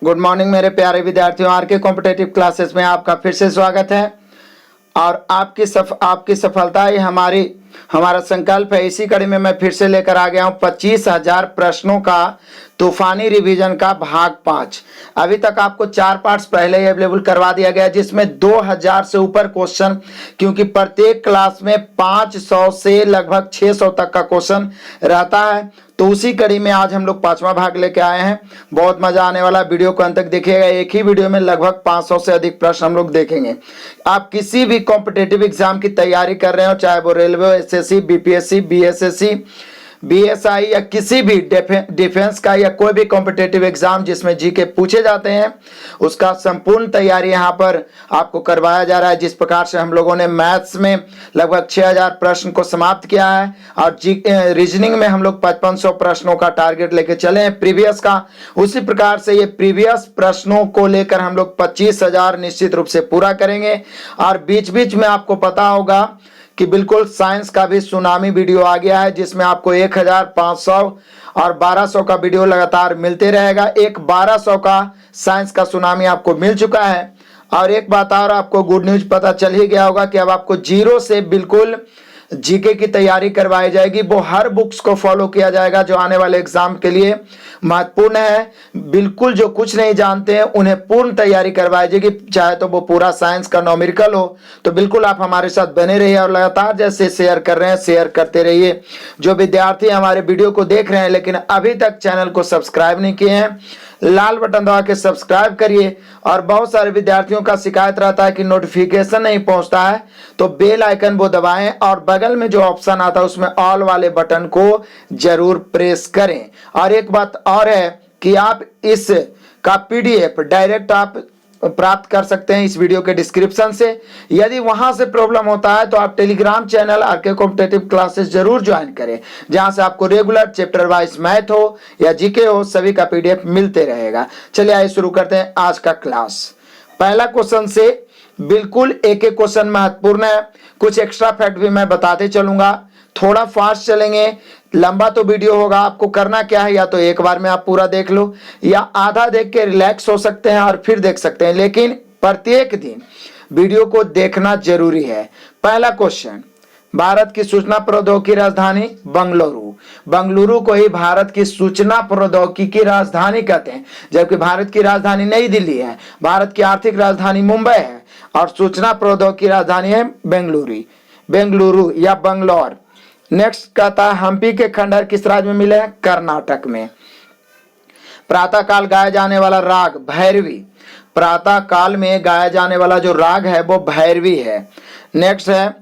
Good morning मेरे प्यारे विद्यार्थियों। आर के कॉम्पिटेटिव क्लासेस में आपका फिर से स्वागत है और आपकी सफलता ही हमारा संकल्प है। इसी कड़ी में मैं फिर से लेकर आ गया हूँ 25,000 प्रश्नों का तूफानी रिवीजन का भाग 5। अभी तक आपको 4 पार्ट्स पहले ही अवेलेबल करवा दिया गया, जिसमें 2000 से ऊपर क्वेश्चन, क्योंकि प्रत्येक क्लास में 500 से लगभग 600 तक का क्वेश्चन रहता है। तो उसी कड़ी में आज हम लोग 5वां भाग लेके आए हैं। बहुत मजा आने वाला, वीडियो को अंत तक देखिएगा। एक ही वीडियो में लगभग 500 से अधिक प्रश्न हम लोग देखेंगे। आप किसी भी कॉम्पिटेटिव एग्जाम की तैयारी कर रहे हो, चाहे वो railway, SSC, BPSC, BSSC, BSI या किसी भी डिफेंस का या कोई भी कॉम्पिटेटिव एग्जाम जिसमें जीके पूछे जाते हैं, उसका संपूर्ण तैयारी यहाँ पर आपको करवाया जा रहा है। जिस प्रकार से हम लोगों ने मैथ्स में लगभग 6000 प्रश्न को समाप्त किया है और रीजनिंग में हम लोग 5500 प्रश्नों का टारगेट लेके चले हैं प्रीवियस का, उसी प्रकार से ये प्रीवियस प्रश्नों को लेकर हम लोग 25,000 निश्चित रूप से पूरा करेंगे। और बीच बीच में आपको पता होगा कि बिल्कुल साइंस का भी सुनामी वीडियो आ गया है, जिसमें आपको 1500 और 1200 का वीडियो लगातार मिलते रहेगा। एक 1200 का साइंस का सुनामी आपको मिल चुका है। और एक बात और आपको गुड न्यूज पता चल ही गया होगा कि अब आपको जीरो से बिल्कुल जीके की तैयारी करवाई जाएगी। वो हर बुक्स को फॉलो किया जाएगा जो आने वाले एग्जाम के लिए महत्वपूर्ण है। बिल्कुल जो कुछ नहीं जानते हैं उन्हें पूर्ण तैयारी करवाई जाएगी, चाहे तो वो पूरा साइंस का न्यूमेरिकल हो। तो बिल्कुल आप हमारे साथ बने रहिए और लगातार जैसे शेयर कर रहे हैं शेयर करते रहिए। जो विद्यार्थी हमारे वीडियो को देख रहे हैं लेकिन अभी तक चैनल को सब्सक्राइब नहीं किए हैं, लाल बटन दबा के सब्सक्राइब करिए। और बहुत सारे विद्यार्थियों का शिकायत रहता है कि नोटिफिकेशन नहीं पहुंचता है, तो बेल आइकन वो दबाएं और बगल में जो ऑप्शन आता है उसमें ऑल वाले बटन को जरूर प्रेस करें। और एक बात और है कि आप इस का पीडीएफ डायरेक्ट आप प्राप्त कर सकते हैं इस वीडियो के डिस्क्रिप्शन से। यदि वहां से प्रॉब्लम होता है तो आप Telegram channel RK competitive classes जरूर ज्वाइन करें, जहां से आपको रेगुलर चैप्टर वाइज मैथ हो या जीके हो, सभी का पीडीएफ मिलते रहेगा। चलिए आइए शुरू करते हैं आज का क्लास। पहला क्वेश्चन से बिल्कुल एक एक क्वेश्चन महत्वपूर्ण है। कुछ एक्स्ट्रा फैक्ट भी मैं बताते चलूंगा, थोड़ा फास्ट चलेंगे, लंबा तो वीडियो होगा। आपको करना क्या है, या तो एक बार में आप पूरा देख लो या आधा देख के रिलैक्स हो सकते हैं और फिर देख सकते हैं, लेकिन प्रत्येक दिन वीडियो को देखना जरूरी है। पहला क्वेश्चन, भारत की सूचना प्रौद्योगिकी राजधानी बंगलुरु। बंगलुरु को ही भारत की सूचना प्रौद्योगिकी की राजधानी कहते हैं, जबकि भारत की राजधानी नई दिल्ली है, भारत की आर्थिक राजधानी मुंबई है और सूचना प्रौद्योगिकी राजधानी है बेंगलुरु या बंगलौर। नेक्स्ट कहता है, हम्पी के खंडहर किस राज्य में मिले हैं? कर्नाटक में। प्रातः काल गाया जाने वाला राग भैरवी। प्रातः काल में गाया जाने वाला जो राग है वो भैरवी है। नेक्स्ट है,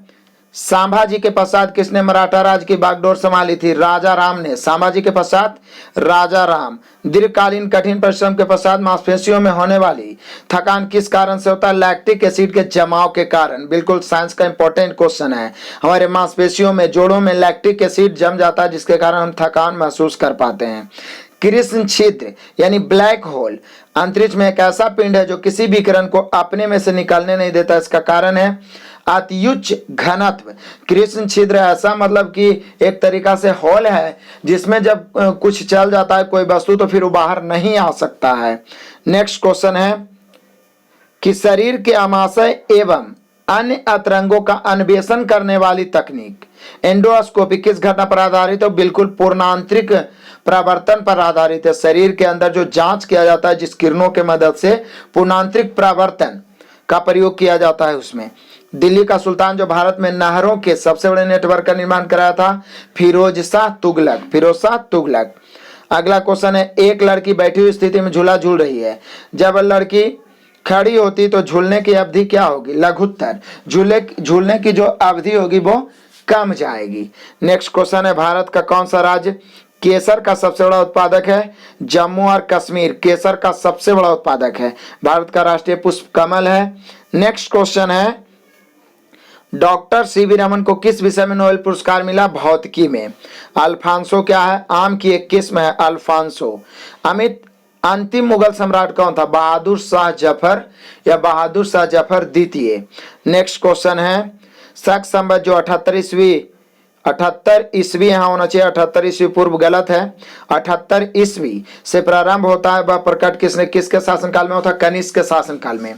संभाजी के पश्चात किसने मराठा राज्य की बागडोर संभाली थी? राजा राम ने। संभाजी के पश्चात राजा राम। दीर्घकालीन कठिन परिश्रम के पश्चात मांसपेशियों में होने वाली थकान किस कारण से होता है? लैक्टिक एसिड के जमाव के कारण। बिल्कुल साइंस का इंपॉर्टेंट क्वेश्चन है। हमारे मांसपेशियों में, जोड़ों में लैक्टिक एसिड जम जाता है, जिसके कारण हम थकान महसूस कर पाते हैं। कृष्ण छिद्र यानी ब्लैक होल अंतरिक्ष में एक ऐसा पिंड है जो किसी भी किरण को अपने में से निकालने नहीं देता। इसका कारण है अत्युच्च घनत्व। कृष्ण छिद्र ऐसा मतलब कि एक तरीका से होल है जिसमें जब कुछ चल जाता है कोई वस्तु तो फिर वो बाहर नहीं आ सकता है। नेक्स्ट क्वेश्चन है कि शरीर के आमाशय एवं अन्य अंतरंगों का अन्वेषण करने वाली तकनीक एंडोस्कोपी किस घटना पर आधारित है? बिल्कुल पूर्णांतरिक परावर्तन पर आधारित है। शरीर के अंदर जो जांच किया जाता है जिस किरणों के मदद से, पूर्णांतरिक परावर्तन का प्रयोग किया जाता है उसमें। दिल्ली का सुल्तान जो भारत में नहरों के सबसे बड़े नेटवर्क का निर्माण कराया था? फिरोज शाह तुगलक। अगला क्वेश्चन है, एक लड़की बैठी हुई स्थिति में झूला झूल रही है, जब लड़की खड़ी होती तो झूलने की अवधि क्या होगी? लघुत्तर। झूलने की जो अवधि होगी वो कम जाएगी। नेक्स्ट क्वेश्चन है, भारत का कौन सा राज्य केसर का सबसे बड़ा उत्पादक है? जम्मू और कश्मीर केसर का सबसे बड़ा उत्पादक है। भारत का राष्ट्रीय पुष्प कमल है। नेक्स्ट क्वेश्चन है, डॉक्टर सीवी रमन को किस विषय में नोबेल पुरस्कार मिला? भौतिकी में। अल्फांसो क्या है? आम की एक किस्म है अल्फांसो। अंतिम मुगल सम्राट कौन था? बहादुर शाह जफर या बहादुर शाह जफर द्वितीय। नेक्स्ट क्वेश्चन है, शक संवत जो 78वीं 78 ईस्वी यहाँ होना चाहिए, 78 ईस्वी पूर्व गलत है। 78 ईस्वी से प्रारंभ होता है। वह प्रकट किसके शासनकाल में होता है? कनिष्क के शासनकाल में।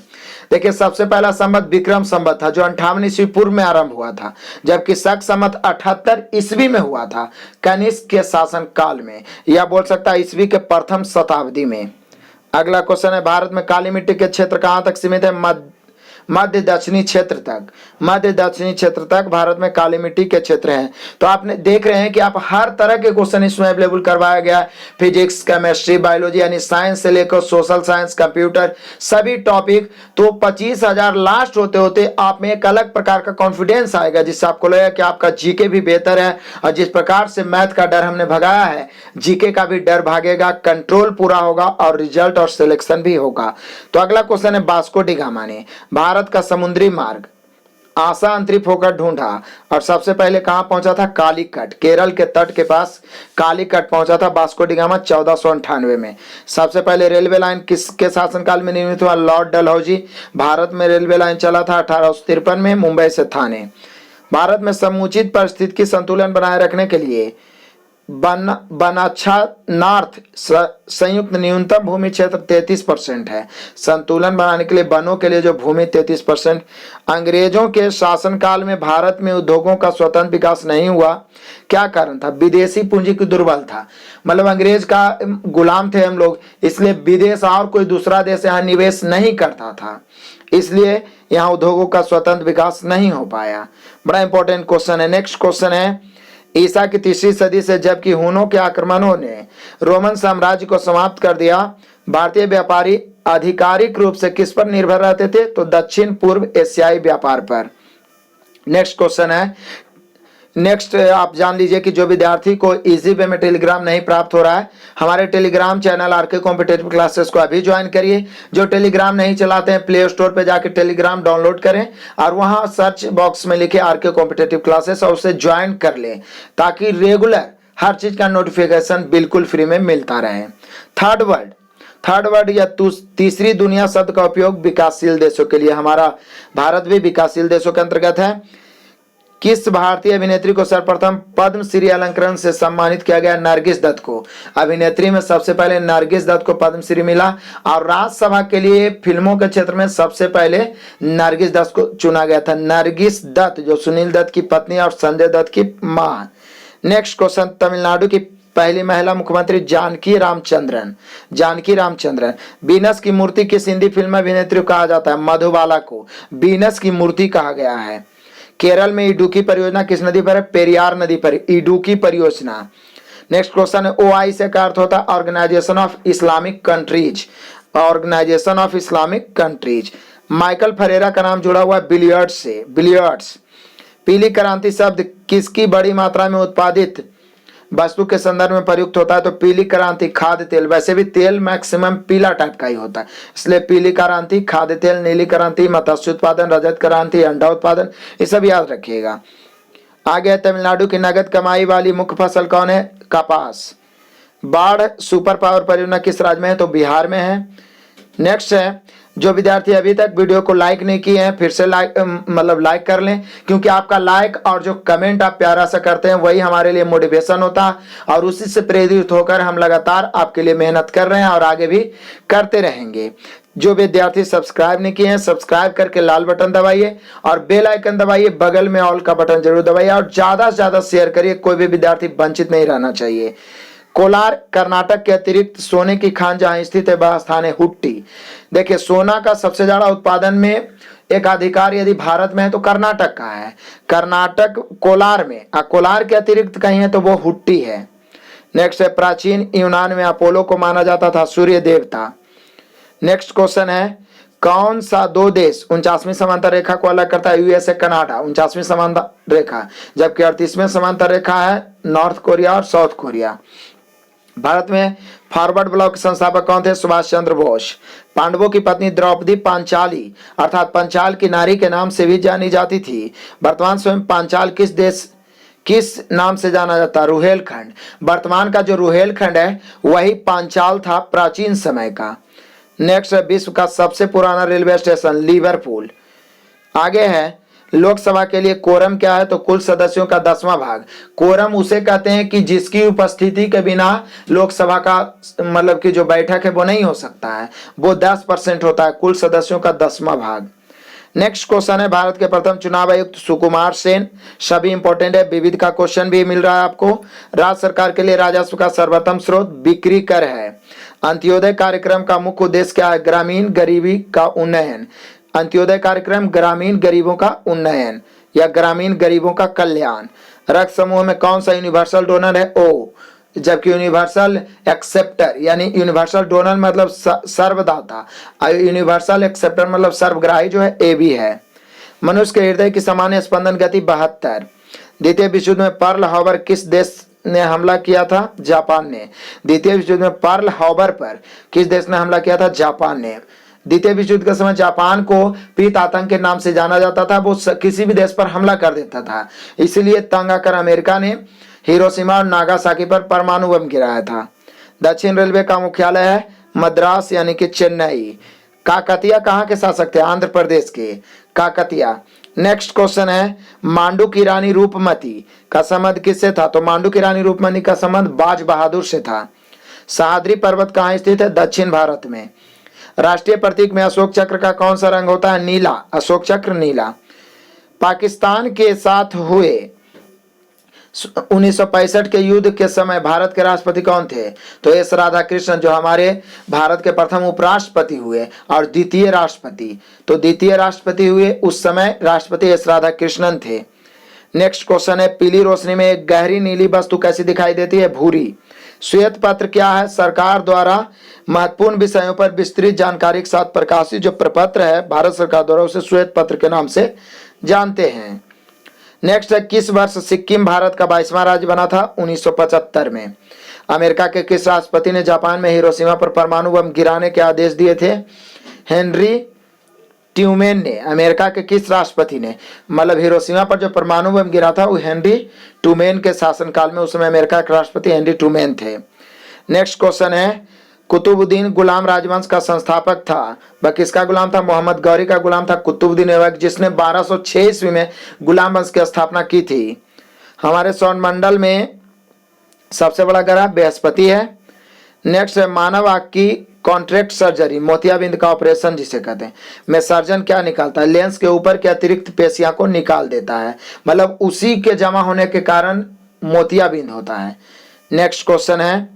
देखिए सबसे पहला संवत विक्रम संवत था जो 58 ईस्वी पूर्व में आरंभ हुआ था, जबकि शक संवत 78 ईस्वी में हुआ था कनिष्क के शासन काल में, या बोल सकता है ईस्वी के प्रथम शताब्दी में। अगला क्वेश्चन है, भारत में काली मिट्टी के क्षेत्र कहां तक सीमित है? मध्य दक्षिणी क्षेत्र तक। मध्य दक्षिणी क्षेत्र तक भारत में काली मिट्टी के क्षेत्र हैं। तो आपने देख रहे हैं कि आप हर तरह के क्वेश्चन इसमें अवेलेबल करवाया गया है। फिजिक्स, केमिस्ट्री, बायोलॉजी यानी साइंस से लेकर सोशल साइंस, कंप्यूटर, सभी टॉपिक। तो 25,000 लास्ट होते होते आप में एक अलग प्रकार का कॉन्फिडेंस आएगा, जिससे आपको लगेगा कि आपका जीके भी बेहतर है। और जिस प्रकार से मैथ का डर हमने भगाया है, जीके का भी डर भागेगा, कंट्रोल पूरा होगा और रिजल्ट और सिलेक्शन भी होगा। तो अगला क्वेश्चन है, वास्को डी गामा ने भारत का समुद्री मार्ग आशा अंतरिक्ष होकर ढूंढा और सबसे पहले कहां पहुंचा था? कालीकट, केरल के तट के पास कालीकट पहुंचा था वास्को डी गामा 1498 में। सबसे पहले रेलवे लाइन किसके शासनकाल में निर्मित हुआ? लॉर्ड डलहौजी। भारत में रेलवे लाइन चला था 1853 में मुंबई से थाने। भारत में समुचित परिस्थितिकी संतुलन बनाए रखने के लिए बनाच्छा नॉर्थ संयुक्त न्यूनतम भूमि क्षेत्र 33% है। संतुलन बनाने के लिए वनों के लिए जो भूमि 33%। अंग्रेजों के शासनकाल में भारत में उद्योगों का स्वतंत्र विकास नहीं हुआ। क्या कारण था? विदेशी पूंजी की दुर्बल था, मतलब अंग्रेज का गुलाम थे हम लोग, इसलिए विदेश और कोई दूसरा देश यहाँ निवेश नहीं करता था, इसलिए यहाँ उद्योगों का स्वतंत्र विकास नहीं हो पाया। बड़ा इंपॉर्टेंट क्वेश्चन है। नेक्स्ट क्वेश्चन है, ईसा की 3री सदी से जबकि हुनों के आक्रमणों ने रोमन साम्राज्य को समाप्त कर दिया, भारतीय व्यापारी आधिकारिक रूप से किस पर निर्भर रहते थे? तो दक्षिण पूर्व एशियाई व्यापार पर। नेक्स्ट क्वेश्चन है, नेक्स्ट आप जान लीजिए कि जो विद्यार्थी को इजी वे में टेलीग्राम नहीं प्राप्त हो रहा है, हमारे Telegram channel RK competitive classes को अभी ज्वाइन करिए। जो टेलीग्राम नहीं चलाते हैं, प्ले स्टोर पे जाके टेलीग्राम डाउनलोड करें और वहां सर्च बॉक्स में लिखे आरके कॉम्पिटेटिव क्लासेस और उसे ज्वाइन कर लें, ताकि रेगुलर हर चीज का नोटिफिकेशन बिल्कुल फ्री में मिलता रहे। थर्ड वर्ल्ड या तीसरी दुनिया शब्द का उपयोग विकासशील देशों के लिए, हमारा भारत भी विकासशील देशों के अंतर्गत है। किस भारतीय अभिनेत्री को सर्वप्रथम पद्मश्री अलंकरण से सम्मानित किया गया? नरगिस दत्त को। अभिनेत्री में सबसे पहले नरगिस दत्त को पद्मश्री मिला और राज्यसभा के लिए फिल्मों के क्षेत्र में सबसे पहले नरगिस दत्त को चुना गया था। नरगिस दत्त जो सुनील दत्त की पत्नी और संजय दत्त की मां। नेक्स्ट क्वेश्चन, तमिलनाडु की पहली महिला मुख्यमंत्री जानकी रामचंद्रन। बीनस की मूर्ति किस हिंदी फिल्म अभिनेत्री को कहा जाता है? मधुबाला को बीनस की मूर्ति कहा गया है। केरल में इडुक्की परियोजना किस नदी पर है? पेरियार नदी पर इडुक्की परियोजना। नेक्स्ट क्वेश्चन है, ओआई से क्या अर्थ होता है? Organisation of Islamic countries. Organisation of Islamic countries. Michael Ferreira का नाम जुड़ा हुआ है बिलियर्ड्स से, बिलियर्ड्स। पीली क्रांति शब्द किसकी बड़ी मात्रा में उत्पादित वस्तु के संदर्भ में प्रयुक्त होता है? तो पीली क्रांति खाद्य तेल, वैसे भी तेल मैक्सिमम पीला टाइप का ही होता है, इसलिए पीली क्रांति खाद्य तेल, नीली क्रांति मत्स्य उत्पादन, रजत क्रांति अंडा उत्पादन, ये सब याद रखिएगा। आगे तमिलनाडु की नगद कमाई वाली मुख्य फसल कौन है? कपास। बाढ़ सुपर पावर परियोजना किस राज्य में है? तो बिहार में है। नेक्स्ट है, जो विद्यार्थी अभी तक वीडियो को लाइक नहीं किए हैं, फिर से लाइक कर लें, क्योंकि आपका लाइक और जो कमेंट आप प्यारा सा करते हैं वही हमारे लिए मोटिवेशन होता है और उसी से प्रेरित होकर हम लगातार आपके लिए मेहनत कर रहे हैं और आगे भी करते रहेंगे। जो विद्यार्थी सब्सक्राइब नहीं किए हैं, सब्सक्राइब करके लाल बटन दबाइए और बेल आइकन दबाइए, बगल में ऑल का बटन जरूर दबाइए और ज्यादा से ज्यादा शेयर करिए, कोई भी विद्यार्थी वंचित नहीं रहना चाहिए। कोलार कर्नाटक के अतिरिक्त सोने की खान जहां स्थित है वह स्थान है हुट्टी। देखिए सोना का सबसे ज्यादा उत्पादन में एक अधिकार यदि भारत में है तो कर्नाटक का है। कर्नाटक कोलार में, कोलार के अतिरिक्त कहीं है तो वो हुट्टी है। नेक्स्ट है, प्राचीन यूनान में अपोलो को माना जाता था सूर्य देवता। नेक्स्ट क्वेश्चन है, कौन सा दो देश 49वीं समांतर रेखा को अलग करता है? यूएसए कनाडा 49वीं समांतर रेखा, जबकि 38वीं समांतर रेखा है नॉर्थ कोरिया और साउथ कोरिया। भारत में फॉरवर्ड ब्लॉक के संस्थापक कौन थे? सुभाष चंद्र बोस। पांडवों की पत्नी द्रौपदी पांचाली अर्थात पंचाल की नारी के नाम से भी जानी जाती थी। वर्तमान समय पांचाल किस नाम से जाना जाता है? रुहेलखंड। वर्तमान का जो रुहेलखंड है वही पांचाल था प्राचीन समय का। नेक्स्ट है, विश्व का सबसे पुराना रेलवे स्टेशन लिवरपूल। आगे है, लोकसभा के लिए कोरम क्या है? तो कुल सदस्यों का 10वां भाग। कोरम उसे कहते हैं कि जिसकी उपस्थिति के बिना लोकसभा का मतलब कि जो बैठक है वो नहीं हो सकता है, वो 10% होता है, कुल सदस्यों का 10वां भाग। नेक्स्ट क्वेश्चन है, भारत के प्रथम चुनाव आयुक्त सुकुमार सेन। सभी इंपॉर्टेंट है, विविध का क्वेश्चन भी मिल रहा है आपको। राज्य सरकार के लिए राजस्व का सर्वोत्तम स्रोत बिक्री कर है। अंत्योदय कार्यक्रम का मुख्य उद्देश्य क्या है? ग्रामीण गरीबी का उन्नयन। अंत्योदय कार्यक्रम ग्रामीण गरीबों का उन्नयन या ग्रामीण गरीबों का कल्याण। रक्त समूह में कौन सा यूनिवर्सल डोनर है? ओ। जबकि यूनिवर्सल एक्सेप्टर यानी यूनिवर्सल डोनर मतलब सर्वदाता, यूनिवर्सल एक्सेप्टर मतलब सर्वग्राही जो है ए बी है। मनुष्य के हृदय की सामान्य स्पंदन गति 72। द्वितीय विश्व युद्ध में पर्ल हार्बर किस देश ने हमला किया था? जापान ने। द्वितीय विश्व युद्ध में पर्ल हार्बर पर किस देश ने हमला किया था? जापान ने। द्वितीय विश्व युद्ध के समय जापान को पीत आतंक के नाम से जाना जाता था, वो किसी भी देश पर हमला कर देता था, इसलिए तंग आकर अमेरिका ने हिरोशिमा और नागासाकी पर परमाणु बम गिराया था। दक्षिण रेलवे का मुख्यालय है मद्रास यानी कि चेन्नई। काकतिया कहाँ के शासक थे? आंध्र प्रदेश के काकतिया। नेक्स्ट क्वेश्चन है, मांडू की रानी रूपमती का संबंध किससे था? तो मांडू की रानी रूपमती का संबंध बाज बहादुर से था। सह्याद्री पर्वत कहाँ स्थित है? दक्षिण भारत में। राष्ट्रीय प्रतीक में अशोक चक्र का कौन सा रंग होता है? नीला। अशोक चक्र नीला। पाकिस्तान के साथ हुए 1965 के युद्ध के समय भारत के राष्ट्रपति कौन थे? तो एस राधाकृष्णन, जो हमारे भारत के प्रथम उपराष्ट्रपति हुए और द्वितीय राष्ट्रपति। तो द्वितीय राष्ट्रपति हुए उस समय राष्ट्रपति एस राधाकृष्णन थे। नेक्स्ट क्वेश्चन है, पीली रोशनी में एक गहरी नीली वस्तु कैसी दिखाई देती है? भूरी। श्वेत पत्र क्या है? सरकार द्वारा महत्वपूर्ण विषयों पर विस्तृत जानकारी के साथ प्रकाशित जो प्रपत्र है भारत सरकार द्वारा, उसे श्वेत पत्र के नाम से जानते हैं। नेक्स्ट है, किस वर्ष सिक्किम भारत का 22वां राज्य बना था? 1975 में। अमेरिका के किस राष्ट्रपति ने जापान में हिरोशिमा पर परमाणु बम गिराने के आदेश दिए थे? हेनरी ट्यूमेन ने। अमेरिका के किस राष्ट्रपति ने मतलब हिरोशिमा पर जो परमाणु बम गिरा था वो हेनरी ट्यूमेन के शासनकाल में, उस समय अमेरिका के राष्ट्रपति हेनरी ट्यूमेन थे। नेक्स्ट क्वेश्चन है, कुतुबुद्दीन गुलाम राजवंश का संस्थापक था, वह किसका गुलाम था? मोहम्मद गौरी का गुलाम था कुतुबुद्दीन ऐबक, जिसने 1206 ईस्वी में गुलाम वंश की स्थापना की थी। हमारे सौरमंडल में सबसे बड़ा ग्रह बृहस्पति है। नेक्स्ट है, मानव आंख की कॉन्ट्रैक्ट सर्जरी, मोतियाबिंद का ऑपरेशन जिसे कहते हैं, में सर्जन क्या निकालता है? लेंस के ऊपर के अतिरिक्त पेशियां को निकाल देता है, मतलब उसी के जमा होने के कारण मोतियाबिंद होता है। नेक्स्ट क्वेश्चन है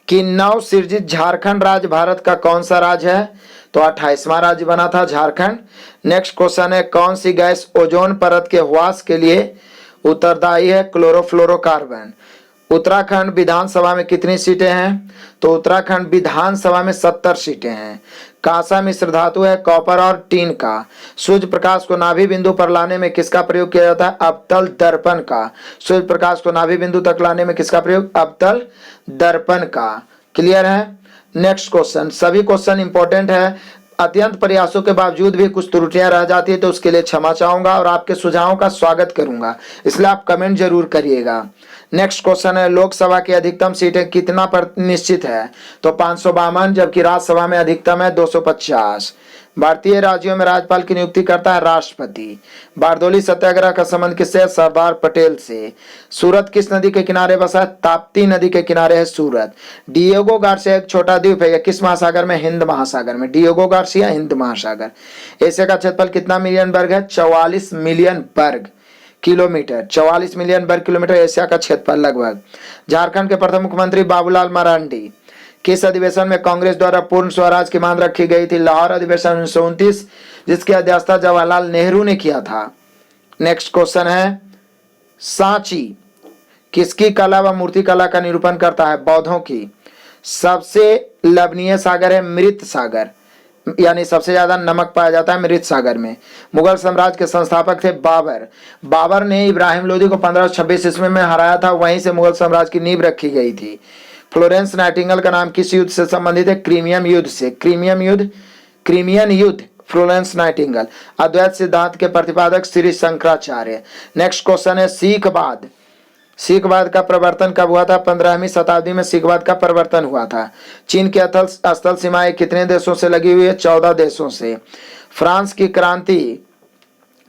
कि नव सृजित झारखंड राज्य भारत का कौन सा राज्य है? तो 28वां राज्य बना था झारखंड। नेक्स्ट क्वेश्चन है, कौन सी गैस ओजोन परत के ह्रास के लिए उत्तरदायी है? क्लोरोफ्लोरोकार्बन। उत्तराखंड विधानसभा में कितनी सीटें हैं? तो उत्तराखंड विधानसभा में 70 सीटें हैं। कांसा मिश्र धातु है कॉपर और टीन का। सूर्य प्रकाश को नाभि बिंदु पर लाने में किसका प्रयोग किया जाता है? अवतल दर्पण का। सूर्य प्रकाश को नाभि बिंदु तक लाने में किसका प्रयोग? अवतल दर्पण का। क्लियर है? नेक्स्ट क्वेश्चन, सभी क्वेश्चन इंपॉर्टेंट है, अत्यंत प्रयासों के बावजूद भी कुछ त्रुटियां रह जाती है तो उसके लिए क्षमा चाहूंगा और आपके सुझावों का स्वागत करूंगा, इसलिए आप कमेंट जरूर करिएगा। नेक्स्ट क्वेश्चन है, लोकसभा की अधिकतम सीटें कितना पर निश्चित है? तो 552, जबकि राज्यसभा में अधिकतम है 250। भारतीय राज्यों में राज्यपाल की नियुक्ति करता है राष्ट्रपति। बारदोली सत्याग्रह का संबंध किससे है? सरदार पटेल से। सूरत किस नदी के किनारे बसा है? ताप्ती नदी के किनारे है सूरत। डिएगो गार्सिया एक छोटा द्वीप है, किस महासागर में? हिंद महासागर में। डिएगो गार्सिया हिंद महासागर। एशिया का क्षेत्रफल कितना मिलियन वर्ग है? 44 मिलियन वर्ग किलोमीटर। 44 मिलियन वर्ग किलोमीटर एशिया का क्षेत्रफल लगभग। झारखंड के प्रथम मुख्यमंत्री बाबूलाल मरांडी। किस अधिवेशन में कांग्रेस द्वारा पूर्ण स्वराज की मांग रखी गई थी? लाहौर अधिवेशन 1929, जिसकी अध्यक्षता जवाहरलाल नेहरू ने किया था। नेक्स्ट क्वेश्चन है, सांची किसकी कला व मूर्ति कला का निरूपण करता है? बौद्धों की। सबसे लवणीय सागर है मृत सागर, यानी सबसे ज्यादा नमक पाया जाता है मृत सागर में। मुगल साम्राज्य के संस्थापक थे बाबर। बाबर ने इब्राहिम लोदी को 1526 ईस्वी में हराया था, वहीं से मुगल साम्राज्य की नींव रखी गई थी। फ्लोरेंस नाइटिंगेल का नाम किस युद्ध से संबंधित है? क्रीमियन युद्ध से। क्रीमियन युद्ध फ्लोरेंस नाइटिंगेल। अद्वैत सिद्धांत के प्रतिपादक श्री शंकराचार्य। नेक्स्ट क्वेश्चन है, सिखवाद का प्रवर्तन कब हुआ था? 15वीं शताब्दी में सिखवाद का प्रवर्तन हुआ था। चीन की स्थल सीमाएं कितने देशों से लगी हुई है? 14 देशों से। फ्रांस की क्रांति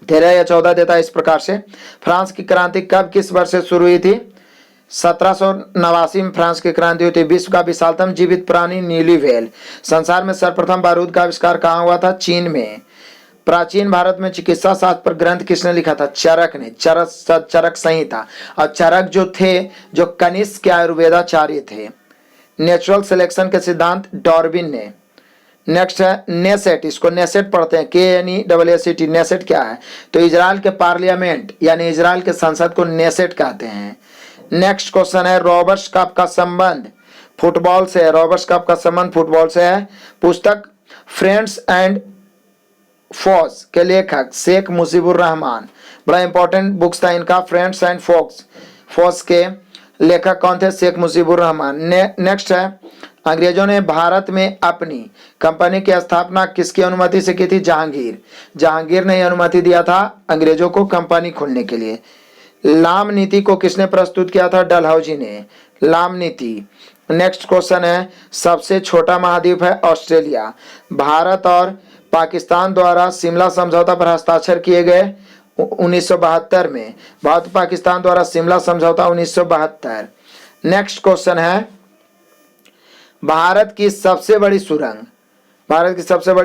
13 या 14 देता है इस प्रकार से। फ्रांस की क्रांति कब किस वर्ष से शुरू हुई थी? 1789 में फ्रांस की क्रांति हुई थी। विश्व का विशालतम जीवित प्राणी नीली व्हेल। संसार में सर्वप्रथम बारूद का आविष्कार कहाँ हुआ था? चीन में। प्राचीन भारत में चिकित्सा शास्त्र पर ग्रंथ किसने लिखा था? चरक ने। चरक संहिता। और चरक जो थे, जो कनिष्क के आयुर्वेदाचार्य थे। नेचुरल सिलेक्शन के सिद्धांत डार्विन ने। नेक्स्ट है नेसेट, इसको नेसेट पढ़ते हैं, KNESSET। नेसेट क्या है? तो इजराइल के पार्लियामेंट यानी इजराइल के संसद को नेसेट कहते हैं। नेक्स्ट क्वेश्चन है रॉबर्ट्स कप का संबंध फुटबॉल से है। रॉबर्ट्स कप का संबंध फुटबॉल से है। पुस्तक फ्रेंड्स एंड फॉस के लेखक शेख मुजीबुर रहमान। बड़ा इंपॉर्टेंट बुक्स था इनका। फ्रेंड्स एंड फॉस के लेखक कौन थे? शेख मुजीबुर रहमान। नेक्स्ट है अंग्रेजों ने भारत में अपनी कंपनी की स्थापना किसकी अनुमति से की थी? जहांगीर ने अनुमति दिया था अंग्रेजों को कंपनी खोलने के लिए। लाम नीति को किसने प्रस्तुत किया था? डलहौजी ने। लाम नीति। नेक्स्ट क्वेश्चन है सबसे छोटा महाद्वीप है ऑस्ट्रेलिया। भारत और पाकिस्तान द्वारा शिमला समझौता पर हस्ताक्षर किए गए 1972 में। भारत पाकिस्तान द्वारा शिमला समझौता 1972। नेक्स्ट क्वेश्चन है भारत की सबसे बड़ी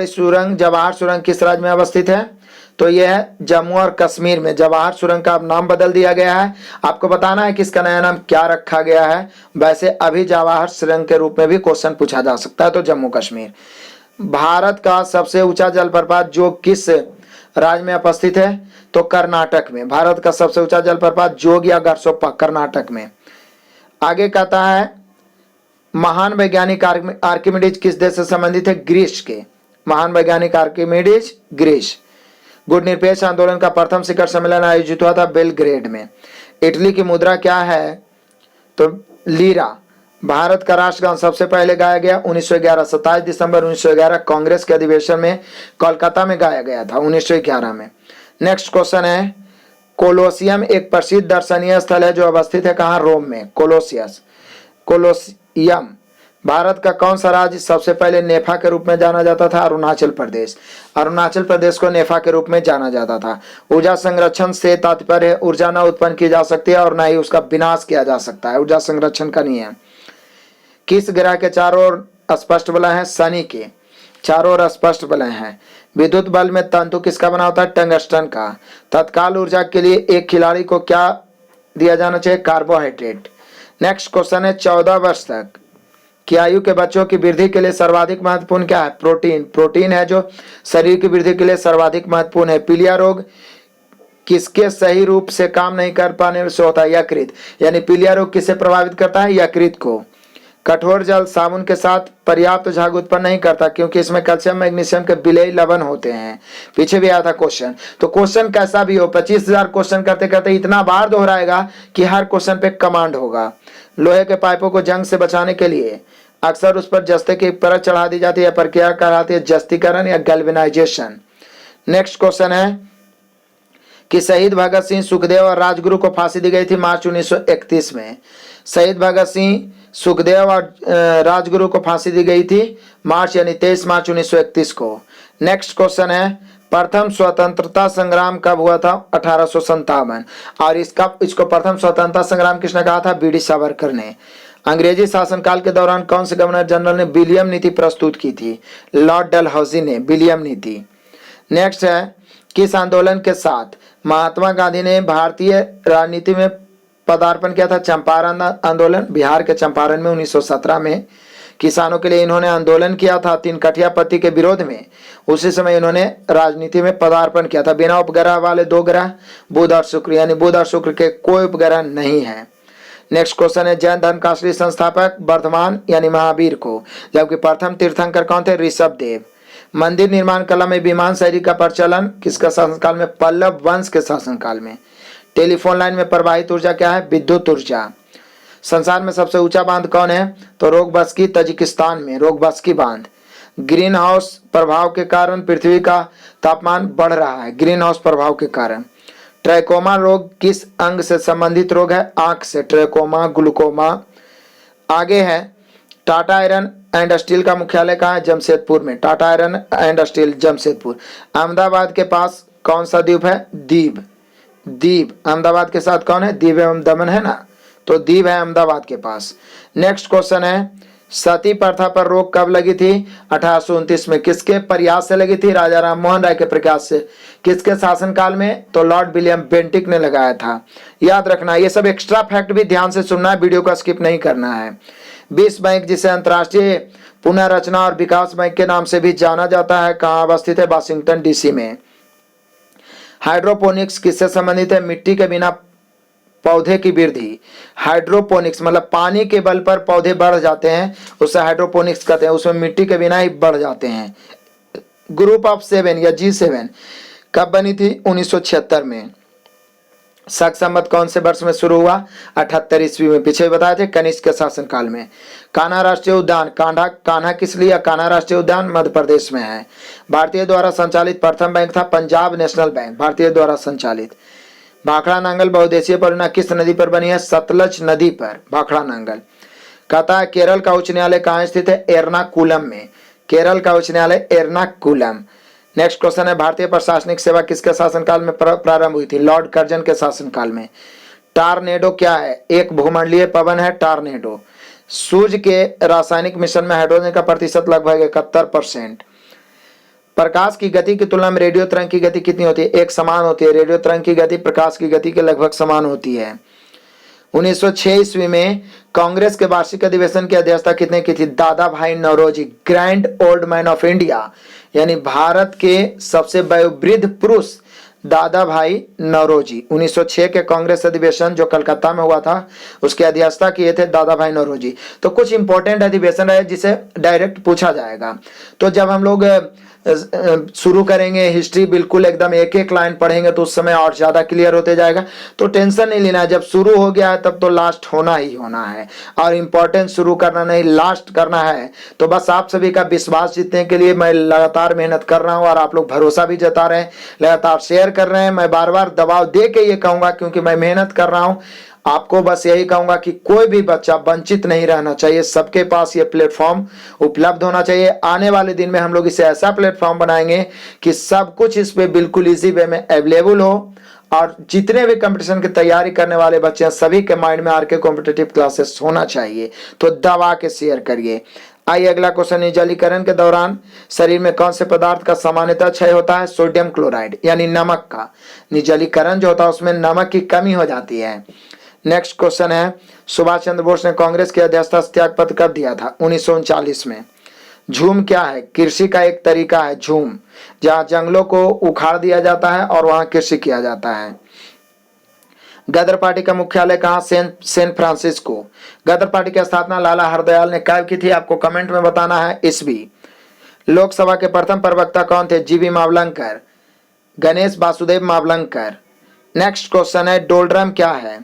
सुरंग जवाहर सुरंग किस राज्य में अवस्थित है? तो यह है जम्मू और कश्मीर में। जवाहर सुरंग का अब नाम बदल दिया गया है। आपको बताना है कि इसका नया नाम क्या रखा गया है। वैसे अभी जवाहर सुरंग के रूप में भी क्वेश्चन पूछा जा सकता है, तो जम्मू कश्मीर। भारत का सबसे ऊंचा जलप्रपात जो किस राज्य में उपस्थित है? तो कर्नाटक में। भारत का सबसे ऊंचा जलप्रपात जोग या गरसोप्पा, कर्नाटक में। आगे कहता है महान वैज्ञानिक आर्किमिडीज किस देश से संबंधित है? ग्रीस के। महान वैज्ञानिक आर्किमिडीज ग्रीस। गुटनिरपेक्ष आंदोलन का प्रथम शिखर सम्मेलन आयोजित हुआ था बेलग्रेड में। इटली की मुद्रा क्या है? तो लीरा। भारत का राष्ट्रगान सबसे पहले गाया गया 1911 27 दिसंबर 1911 कांग्रेस के अधिवेशन में कोलकाता में गाया गया था 1911 में। नेक्स्ट क्वेश्चन है कोलोसियम एक प्रसिद्ध दर्शनीय स्थल है जो अवस्थित है कहाँ? रोम में। कोलोसियम। भारत का कौन सा राज्य सबसे पहले नेफा के रूप में जाना जाता था? अरुणाचल प्रदेश। अरुणाचल प्रदेश को नेफा के रूप में जाना जाता था। ऊर्जा संरक्षण से तात्पर्य ऊर्जा न उत्पन्न की जा सकती है और न ही उसका विनाश किया जा सकता है। ऊर्जा संरक्षण का नियम। किस ग्रह के चारों ओर स्पष्ट वलय हैं? शनि के चारों ओर स्पष्ट वलय हैं। विद्युत बल में तंतु किसका बना होता है? टंगस्टन का। तत्काल ऊर्जा के लिए एक खिलाड़ी को क्या दिया जाना चाहिए? कार्बोहाइड्रेट। नेक्स्ट क्वेश्चन है 14 वर्ष तक की आयु के बच्चों की वृद्धि के लिए सर्वाधिक महत्वपूर्ण क्या है? प्रोटीन। प्रोटीन है जो शरीर की वृद्धि के लिए सर्वाधिक महत्वपूर्ण है। पीलिया रोग किसके सही रूप से काम नहीं कर पाने से होता है? यकृत। यानी पीलिया रोग किसे प्रभावित करता है? यकृत को। कठोर जल साबुन के साथ पर्याप्त झाग उत्पन्न नहीं करता क्योंकि इसमें कैल्शियम मैग्नीशियम के विलेय लवण होते हैं। पीछे भी आया था क्वेश्चन। तो क्वेश्चन कैसा भी हो 25,000 क्वेश्चन करते करते इतना बार दोहराएगा कि हर क्वेश्चन पे कमांड होगा। लोहे के पाइपों को जंग से बचाने के लिए अक्सर उस पर जस्ते की परत चढ़ा दी जाती है। प्रक्रिया कहलाती है जस्तीकरण या गैल्वेनाइजेशन। नेक्स्ट क्वेश्चन है कि शहीद भगत सिंह सुखदेव और राजगुरु को फांसी दी गई थी मार्च 1931 में। शहीद भगत सिंह सुखदेव और राजगुरु को फांसी दी गई थी मार्च यानी 23 मार्च 1931 को। नेक्स्ट क्वेश्चन है प्रथम स्वतंत्रता संग्राम कब हुआ था? 1857। और इसको प्रथम स्वतंत्रता संग्राम किसने कहा था? बीडी सावरकर ने। अंग्रेजी शासनकाल के दौरान कौन से गवर्नर जनरल ने विलियम नीति प्रस्तुत की थी? लॉर्ड डलहौजी ने विलियम नीति। नेक्स्ट है किस आंदोलन के साथ महात्मा गांधी ने भारतीय राजनीति में पदार्पण किया था? चंपारण आंदोलन। बिहार के चंपारण में 1917 में किसानों के लिए इन्होंने आंदोलन किया था तीन कठिया पत्ती के विरोध में। उसी समय इन्होंने राजनीति में पदार्पण किया था। बिना उपग्रह वाले 2 ग्रह बुध और शुक्र, यानी बुध और शुक्र के कोई उपग्रह नहीं है। नेक्स्ट क्वेश्चन है जैन धर्म का असली संस्थापक वर्धमान यानी महावीर को, जबकि प्रथम तीर्थंकर कौन थे? ऋषभ देव। मंदिर निर्माण कला में विमान शैली का प्रचलन किसका शासनकाल में? पल्लव वंश के शासनकाल में। टेलीफोन लाइन में प्रवाहित ऊर्जा क्या है? विद्युत ऊर्जा। संसार में सबसे ऊंचा बांध कौन है? तो रोगबस्की, तजिकिस्तान में रोगबस्की बांध। ग्रीन हाउस प्रभाव के कारण पृथ्वी का तापमान बढ़ रहा है, ग्रीन हाउस प्रभाव के कारण। ट्रैकोमा रोग किस अंग से संबंधित रोग है? आंख से। Trachoma, glaucoma. आगे है टाटा आयरन एंड स्टील का मुख्यालय कहाँ है? जमशेदपुर में। Tata iron and steel Jamshedpur. Ahmedabad के पास कौन सा द्वीप है? दीव। दीव अहमदाबाद के साथ कौन है? दीव एवं दमन है ना, तो दीव है अहमदाबाद के पास। नेक्स्ट क्वेश्चन है, सती प्रथा पर रोक कब लगी थी? 1829 में। किसके प्रयास से लगी थी? राजा राम मोहन राय के प्रयास से। किसके शासनकाल में? तो लॉर्ड विलियम बेंटिक ने लगाया था। याद रखना, ये सब एक्स्ट्रा फैक्ट भी ध्यान से सुनना है, वीडियो का स्किप नहीं करना है। विश्व बैंक, जिसे अंतर्राष्ट्रीय पुनर्रचना और विकास बैंक के नाम से भी जाना जाता है, कहाँ अवस्थित है? वाशिंगटन डीसी में। हाइड्रोपोनिक्स किससे संबंधित है? मिट्टी के बिना पौधे की वृद्धि। हाइड्रोपोनिक्स मतलब पानी के बल पर पौधे बढ़ जाते हैं, उसे हाइड्रोपोनिक्स कहते हैं। उसमें मिट्टी के बिना ही बढ़ जाते हैं। ग्रुप ऑफ 7 या G7 कब बनी थी? 1976 में। शक संवत कौन से वर्ष में शुरू हुआ? 78 ईस्वी में। पीछे बताए थे, कनिष्क के शासनकाल में। कान्हा राष्ट्रीय उद्यान, कान्हा किस लिए? कान्हा राष्ट्रीय उद्यान मध्य प्रदेश में है। भारतीय द्वारा संचालित प्रथम बैंक था पंजाब नेशनल बैंक, भारतीय द्वारा संचालित। भाखड़ा नांगल बहुउद्देशीय परियोजना किस नदी पर बनी है? सतलज नदी पर भाखड़ा नांगल। कहता है केरल का उच्च न्यायालय कहाँ स्थित है? एर्नाकुलम में। केरल का उच्च न्यायालय एर्नाकुलम। नेक्स्ट क्वेश्चन है, भारतीय प्रशासनिक सेवा किसके शासनकाल में प्रारंभ हुई थी? लॉर्ड कर्जन के शासनकाल में। टारनेडो क्या है? एक भूमंडलीय पवन है टारनेडो। सूर्य के रासायनिक मिश्रण में हाइड्रोजन का प्रतिशत लगभग 71%। प्रकाश की गति की तुलना में रेडियो तरंग की गति कितनी होती है? एक समान होती है। रेडियो तरंग की गति प्रकाश की गति के लगभग समान होती है। 1906 ईस्वी में कांग्रेस के वार्षिक अधिवेशन की अध्यक्षता कितने की थी? Dadabhai Naoroji, grand old man of India, यानी भारत के सबसे वयोवृद्ध पुरुष दादा भाई नौरोजी। 1906 के कांग्रेस अधिवेशन जो कलकत्ता में हुआ था, उसकी अध्यक्षता किए थे दादा भाई नौरोजी। तो कुछ इंपॉर्टेंट अधिवेशन है जिसे डायरेक्ट पूछा जाएगा। तो जब हम लोग शुरू करेंगे हिस्ट्री, बिल्कुल एकदम एक एक लाइन पढ़ेंगे तो उस समय और ज्यादा क्लियर होते जाएगा। तो टेंशन नहीं लेना है, जब शुरू हो गया है तब तो लास्ट होना ही होना है। और इम्पोर्टेंट शुरू करना नहीं, लास्ट करना है। तो बस आप सभी का विश्वास जीतने के लिए मैं लगातार मेहनत कर रहा हूँ और आप लोग भरोसा भी जता रहे हैं, लगातार शेयर कर रहे हैं। मैं बार बार दबाव दे के ये कहूंगा क्योंकि मैं मेहनत कर रहा हूँ। आपको बस यही कहूंगा कि कोई भी बच्चा वंचित नहीं रहना चाहिए, सबके पास ये प्लेटफॉर्म उपलब्ध होना चाहिए। आने वाले दिन में हम लोग इसे ऐसा प्लेटफॉर्म बनाएंगे कि सब कुछ इस पे बिल्कुल इजी वे में अवेलेबल हो और जितने भी कंपटीशन की तैयारी करने वाले बच्चे हैं सभी के माइंड में आरके कॉम्पिटिटिव क्लासेस होना चाहिए। तो दबा के शेयर करिए। आइए अगला क्वेश्चन, निर्जलीकरण के दौरान शरीर में कौन से पदार्थ का सामान्यतः क्षय होता है? सोडियम क्लोराइड यानी नमक का। निर्जलीकरण जो होता है उसमें नमक की कमी हो जाती है। नेक्स्ट क्वेश्चन है, सुभाष चंद्र बोस ने कांग्रेस की अध्यक्षता त्याग पत्र कब दिया था? 1939 में। झूम क्या है? कृषि का एक तरीका है झूम, जहां जंगलों को उखाड़ दिया जाता है और वहां कृषि किया जाता है। गदर पार्टी का मुख्यालय कहाँ? San Francisco. गदर पार्टी की स्थापना लाला हरदयाल ने कब की थी? आपको कमेंट में बताना है ईस्वी। लोकसभा के प्रथम प्रवक्ता कौन थे? जीवी मावलंकर, गणेश वासुदेव मावलंकर। नेक्स्ट क्वेश्चन है, डोलड्रम क्या है?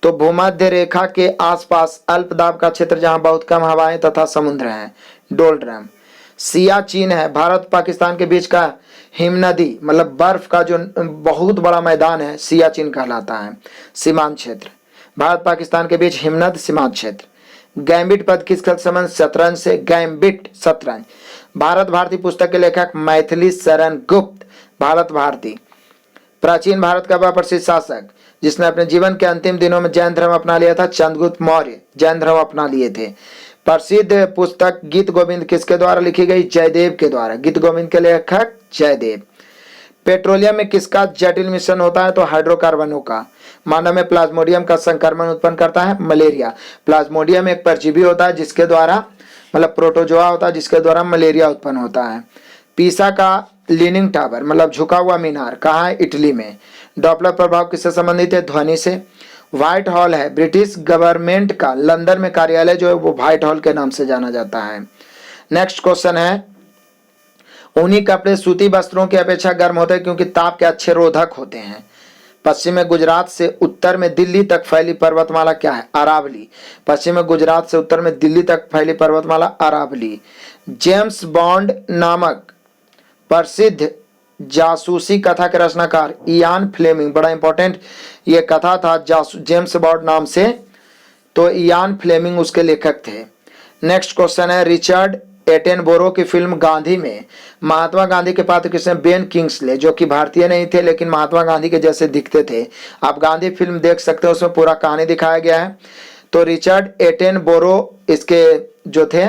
तो भूमध्य रेखा के आसपास अल्प दाब का क्षेत्र जहां बहुत कम हवाएं तथा समुद्र हैं, डोलड्रम। सियाचिन है भारत पाकिस्तान के बीच का हिमनदी, मतलब बर्फ का जो बहुत बड़ा मैदान है, सियाचिन कहलाता है। सीमांत क्षेत्र, भारत पाकिस्तान के बीच हिमनद सीमांत क्षेत्र। गैम्बिट पद किस खेल संबंध? शतरंज से। गैम्बिट शतरंज। भारत भारती पुस्तक के लेखक मैथिली शरण गुप्त, भारत भारती। प्राचीन भारत का वह प्रसिद्ध शासक जिसने अपने जीवन के अंतिम दिनों में जैन धर्म अपना लिया था? चंद्रगुप्त मौर्य जैन धर्म अपना लिए थे। प्रसिद्ध पुस्तक गीत गोविंद किसके द्वारा लिखी गई? जयदेव के द्वारा। गीत गोविंद के लेखक जयदेव। पेट्रोलियम में किसका जटिल मिश्रण होता है? तो हाइड्रोकार्बनों का। मानव में प्लाज्मोडियम का संक्रमण उत्पन्न करता है मलेरिया। प्लाज्मोडियम एक परजीवी होता है जिसके द्वारा, मतलब प्रोटोजोआ होता है जिसके द्वारा मलेरिया उत्पन्न होता है। पीसा का लीनिंग टावर मतलब झुका हुआ मीनार कहाँ है? इटली में। डॉपलर प्रभाव किससे संबंधित है? ध्वनि से। व्हाइट हॉल है ब्रिटिश गवर्नमेंट का लंदन में कार्यालय जो है वो व्हाइट हॉल के नाम से जाना जाता है। नेक्स्ट क्वेश्चन है, ऊनी कपड़े सूती वस्त्रों की अपेक्षा गर्म होते हैं क्योंकि ताप के अच्छे रोधक होते हैं। पश्चिम में गुजरात से उत्तर में दिल्ली तक फैली पर्वतमाला क्या है? अरावली। पश्चिम में गुजरात से उत्तर में दिल्ली तक फैली पर्वतमाला अरावली। जेम्स बॉन्ड नामक प्रसिद्ध जासूसी कथा के रचनाकार इयान फ्लेमिंग, बड़ा इंपॉर्टेंट ये कथा था जेम्स बॉन्ड नाम से, तो इयान फ्लेमिंग उसके लेखक थे। नेक्स्ट क्वेश्चन है, रिचर्ड एटेनबरो की फिल्म गांधी में महात्मा गांधी के पात्र किसने? बेन किंग्सले, जो कि भारतीय नहीं थे लेकिन महात्मा गांधी के जैसे दिखते थे। आप गांधी फिल्म देख सकते हो, उसमें पूरा कहानी दिखाया गया है। तो रिचर्ड एटेनबरो इसके जो थे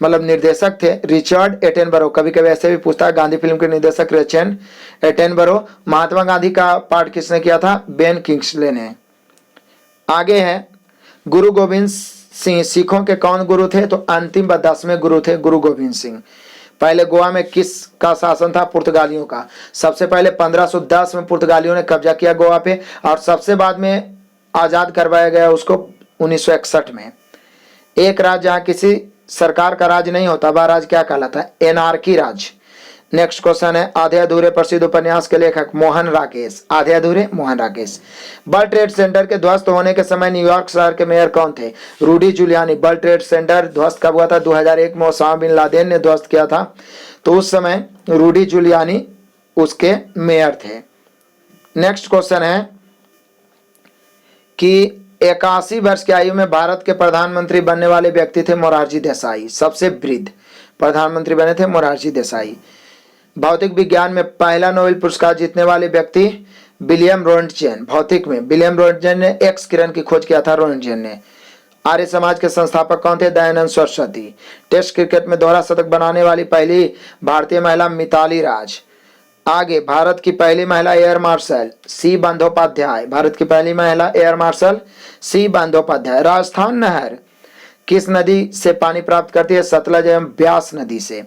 मतलब निर्देशक थे, रिचर्ड एटेनबरो। कभी कभी ऐसे भी पूछता है, गांधी फिल्म के निर्देशक रिचर्ड एटेनबरो। महात्मा गांधी का पार्ट किसने किया था? बेन किंग्सले ने। आगे है गुरु गोविंद सिंह सिखों के कौन गुरु थे? तो अंतिम व 10वें गुरु थे गुरु गोविंद सिंह। पहले गोवा में किस का शासन था? पुर्तगालियों का। सबसे पहले 1510 में पुर्तगालियों ने कब्जा किया गोवा पे, और सबसे बाद में आजाद करवाया गया उसको 1961 में। एक राज्य जहां किसी सरकार का राज नहीं होता, वह राज क्या कहलाता है? एनार्की राज। नेक्स्ट क्वेश्चन है, आधे अधूरे प्रसिद्ध उपन्यास के लेखक? मोहन राकेश। आधे अधूरे Mohan Rakesh. World trade centre के ध्वस्त होने के समय न्यूयॉर्क शहर के मेयर कौन थे? रूडी जूलियानी। वर्ल्ड ट्रेड सेंटर ध्वस्त कब हुआ था? 2001 में ओसामा बिन लादेन ने ध्वस्त किया था, तो उस समय रूडी जूलियानी उसके मेयर थे। नेक्स्ट क्वेश्चन है कि 81 वर्ष की आयु में भारत के प्रधानमंत्री बनने वाले व्यक्ति थे? मोरारजी देसाई। सबसे वृद्ध प्रधानमंत्री बने थे मोरारजी देसाई। भौतिक विज्ञान में पहला नोबेल पुरस्कार जीतने वाले व्यक्ति? विलियम रोंटगेन। भौतिक में विलियम रोंटगेन ने एक्स किरण की खोज किया था, रोंटगेन ने। आर्य समाज के संस्थापक कौन थे? दयानंद सरस्वती। टेस्ट क्रिकेट में दोहरा शतक बनाने वाली पहली भारतीय महिला? मिताली राज। आगे, भारत की पहली महिला एयर मार्शल? सी बंदोपाध्याय। भारत की पहली महिला एयर मार्शल सी बंदोपाध्याय। राजस्थान नहर किस नदी से पानी प्राप्त करती है? सतलज एवं ब्यास नदी से।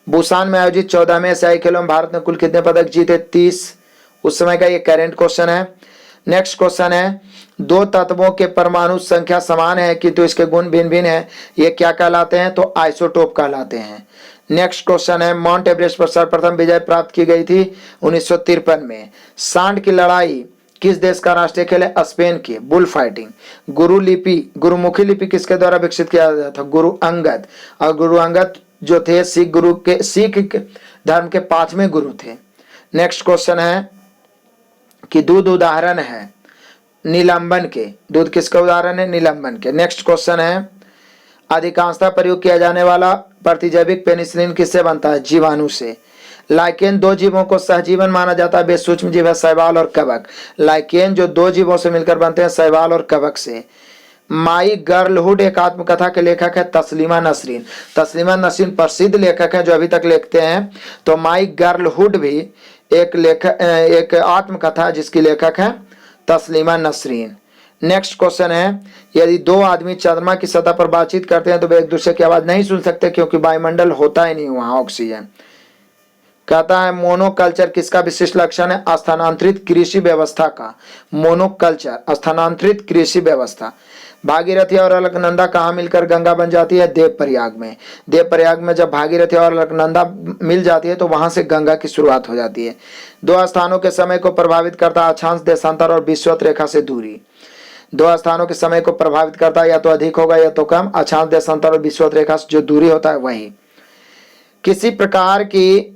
बुसान में आयोजित 14वें एशियाई खेलों में भारत ने कुल कितने पदक जीते? 30। उस समय का ये करेंट क्वेश्चन है। नेक्स्ट क्वेश्चन है, दो तत्वों के परमाणु संख्या समान है किंतु तो इसके गुण भिन्न भिन्न है, ये क्या कहलाते हैं? तो आइसोटोप कहलाते हैं। नेक्स्ट क्वेश्चन है, माउंट एवरेस्ट पर सर्वप्रथम विजय प्राप्त की गई थी 1953 में। सांड की लड़ाई किस देश का राष्ट्रीय खेल है? स्पेन के। Bull fighting. गुरुमुखी लिपि किसके द्वारा विकसित किया गया था? गुरु अंगद। और गुरु अंगद जो थे सिख धर्म के 5वें गुरु थे। नेक्स्ट क्वेश्चन है कि दूध उदाहरण है निलंबन के। दूध किसका उदाहरण है? निलंबन के। नेक्स्ट क्वेश्चन है, अधिकांशतः प्रयोग किया जाने वाला प्रतिजैविक पेनिसिलिन किससे बनता है? जीवाणु से। लाइकेन दो जीवों को सहजीवन माना जाता है, वे सूक्ष्म जीव है शैवाल और कवक। लाइकेन जो दो जीवों से मिलकर बनते हैं, शैवाल और कवक से। माई गर्लहुड एक आत्मकथा के लेखक है तस्लीमा नसरीन। तस्लीमा नसरीन प्रसिद्ध लेखक है जो अभी तक लिखते हैं। तो माई गर्लहुड भी एक आत्मकथा जिसकी लेखक है तस्लीमा नसरीन। नेक्स्ट क्वेश्चन है, यदि दो आदमी चंद्रमा की सतह पर बातचीत करते हैं तो वे एक दूसरे की आवाज नहीं सुन सकते क्योंकि वायुमंडल होता ही नहीं वहां ऑक्सीजन। कहता है मोनोकल्चर किसका विशिष्ट लक्षण है? स्थानांतरित कृषि व्यवस्था का। मोनोकल्चर स्थानांतरित कृषि व्यवस्था। भागीरथी और अलकनंदा कहाँ मिलकर गंगा बन जाती है? देवप्रयाग में। देवप्रयाग में जब भागीरथी और अलकनंदा मिल जाती है तो वहां से गंगा की शुरुआत हो जाती है। दो स्थानों के समय को प्रभावित करता अक्षांश देशांतर और विषुवत रेखा से दूरी। दो स्थानों के समय को प्रभावित करता या तो अधिक होगा या तो कम, अक्षांश देशांतर और विषुवत रेखा से जो दूरी होता है वही। किसी प्रकार की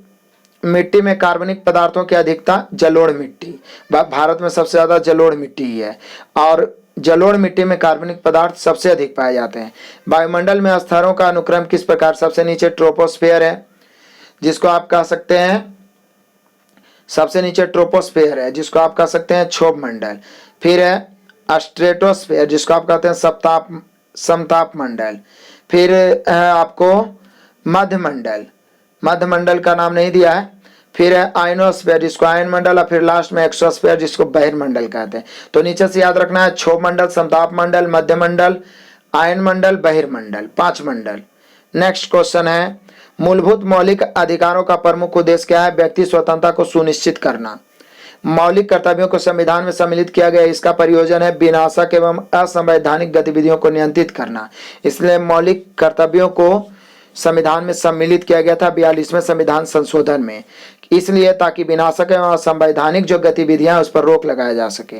मिट्टी में कार्बनिक पदार्थों की अधिकता? जलोढ़ मिट्टी। भारत में सबसे ज्यादा जलोढ़ मिट्टी ही है और जलोढ़ मिट्टी में कार्बनिक पदार्थ सबसे अधिक पाए जाते हैं। वायुमंडल में स्तरों का अनुक्रम किस प्रकार? सबसे नीचे ट्रोपोस्फेयर है जिसको आप कह सकते हैं, सबसे नीचे ट्रोपोस्फेयर है जिसको आप कह सकते हैं क्षोभ मंडल। फिर है स्ट्रेटोस्फेयर जिसको आप कहते हैं समताप मंडल। फिर है आपको मध्यमंडल, मध्यमंडल का नाम नहीं दिया है। फिर है आयनोस्फेयर जिसको आयन मंडल, और फिर लास्ट में एक्सोस्फेयर जिसको बहिर्मंडल कहते हैं। तो नीचे से याद रखना है क्षोभ मंडल, समताप मंडल, मध्यमंडल, आयन मंडल, बहिर्मंडल, 5 मंडल। नेक्स्ट क्वेश्चन है, मूलभूत मौलिक अधिकारों का प्रमुख उद्देश्य क्या है? व्यक्ति स्वतंत्रता को सुनिश्चित करना। मौलिक कर्तव्यों को संविधान में सम्मिलित किया गया, इसका प्रयोजन है विनाशक एवं असंवैधानिक गतिविधियों को नियंत्रित करना। इसलिए मौलिक कर्तव्यों को संविधान में सम्मिलित किया गया था 42वें संविधान संशोधन में, इसलिए ताकि विनाशक एवं असंवैधानिक जो गतिविधियां उस पर रोक लगाया जा सके।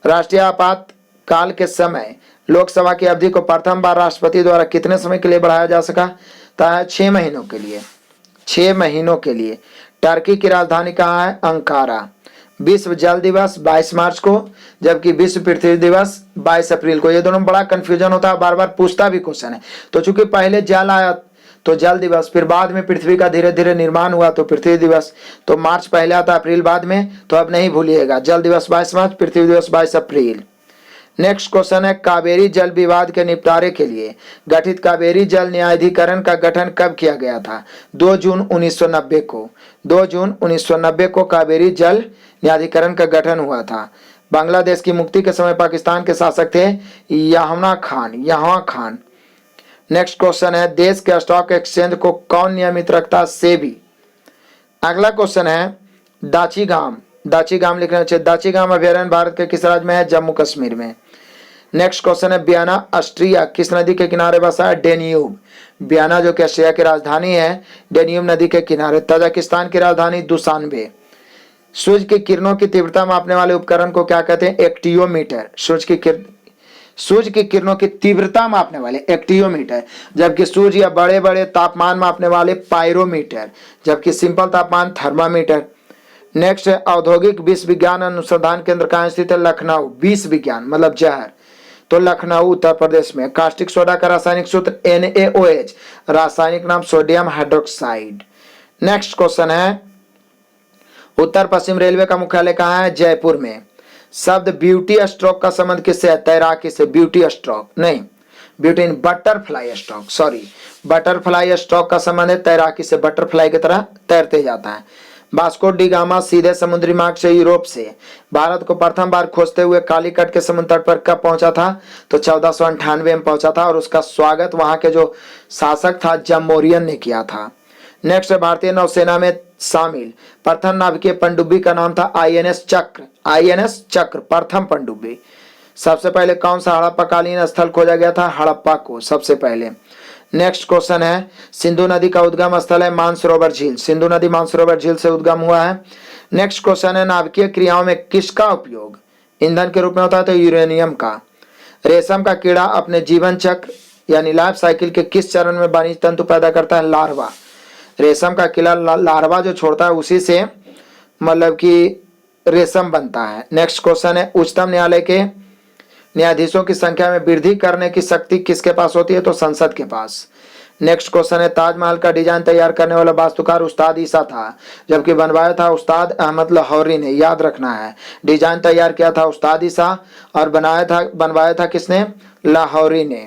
राष्ट्रीय आपातकाल के समय लोकसभा की अवधि को प्रथम बार राष्ट्रपति द्वारा कितने समय के लिए बढ़ाया जा सका? 6 महीनों के लिए। 6 महीनों के लिए। टर्की की राजधानी कहाँ है? अंकारा। विश्व जल दिवस 22 मार्च को, जबकि विश्व पृथ्वी दिवस 22 अप्रैल को। ये दोनों बड़ा कंफ्यूजन होता है, बार बार पूछता भी क्वेश्चन है। तो चूंकि पहले जल आया तो जल दिवस। फिर बाद में पृथ्वी का धीरे धीरे निर्माण हुआ तो पृथ्वी दिवस। तो मार्च पहले आता, अप्रैल बाद में, तो अब नहीं भूलिएगा, जल दिवस 22 मार्च, पृथ्वी दिवस 22 अप्रैल। नेक्स्ट क्वेश्चन है, कावेरी जल विवाद के निपटारे के लिए गठित कावेरी जल न्यायाधिकरण का गठन कब किया गया था? 2 जून 1990 को। 2 जून 1990 को कावेरी जल न्यायाधिकरण का गठन हुआ था। बांग्लादेश की मुक्ति के समय पाकिस्तान के शासक थे याहना खान। नेक्स्ट क्वेश्चन है, देश के स्टॉक एक्सचेंज को कौन नियमित रखता है? सेबी। अगला क्वेश्चन है, दाचीगाम लिखना चाहिए। दाचीगाम अभयारण्य भारत के किस राज्य में है? जम्मू कश्मीर में। नेक्स्ट क्वेश्चन है, वियना ऑस्ट्रिया किस नदी के किनारे बसा है? डेन्यूब। वियना जो कि ऑस्ट्रिया की राजधानी है, डेन्यूब नदी के किनारे। तजाकिस्तान की राजधानी दुशानबे। सूर्य की किरणों की तीव्रता मापने वाले उपकरण को क्या कहते हैं? एक्टियोमीटर। सूर्य की किरणों की तीव्रता मापने वाले एक्टियोमीटर, जबकि सूर्य या बड़े बड़े तापमान मापने वाले पायरोमीटर, जबकि सिंपल तापमान थर्मामीटर। नेक्स्ट है, औद्योगिक विष विज्ञान अनुसंधान केंद्र कहाँ स्थित है? लखनऊ। विष विज्ञान मतलब जहर, तो लखनऊ उत्तर प्रदेश में। कास्टिक सोडा का रासायनिक सूत्र NaOH, रासायनिक नाम सोडियम हाइड्रोक्साइड। नेक्स्ट क्वेश्चन है, उत्तर पश्चिम रेलवे का मुख्यालय कहाँ है? जयपुर में। शब्द ब्यूटी स्ट्रोक का संबंध किससे है? तैराकी से। ब्यूटी स्ट्रोक नहीं, beauty butterfly stroke, sorry, butterfly stroke का संबंध है तैराकी से, बटरफ्लाई की तरह तैरते जाता है। वास्को डी गामा सीधे समुद्री मार्ग से यूरोप से भारत को प्रथम बार खोजते हुए कालीकट के समुद्र तट पर कब पहुंचा था? तो 1498 में पहुंचा था, और उसका स्वागत वहां के जो शासक था जम्मोरियन ने किया था। नेक्स्ट, भारतीय नौसेना में शामिल प्रथम नाविकीय पनडुब्बी का नाम था INS चक्र, प्रथम पनडुब्बी। सबसे पहले कौन सा हड़प्पाकालीन स्थल खोजा गया था? हड़प्पा को सबसे पहले। नेक्स्ट क्वेश्चन है, सिंधु नदी का उद्गम स्थल है मानसरोवर झील। सिंधु नदी मानसरोवर झील से उद्गम हुआ है। नेक्स्ट क्वेश्चन है, नाभिकीय क्रियाओं में किसका उपयोग ईंधन के रूप में होता है? तो यूरेनियम का। रेशम का कीड़ा अपने जीवन चक्र यानी लाइफ साइकिल के किस चरण में वाणिज्य तंतु पैदा करता है? लार्वा। रेशम का कीड़ा लार्वा जो छोड़ता है उसी से मतलब कि रेशम बनता है। नेक्स्ट क्वेश्चन है, उच्चतम न्यायालय के न्यायाधीशों की संख्या में वृद्धि करने की शक्ति किसके पास होती है? तो संसद के पास। नेक्स्ट क्वेश्चन है, ताजमहल का डिजाइन तैयार करने वाला वास्तुकार उस्ताद ईसा था, जबकि बनवाया था उस्ताद अहमद लाहौरी ने। याद रखना है, डिजाइन तैयार किया था उस्ताद ईसा और बनवाया था किसने? लाहौरी ने।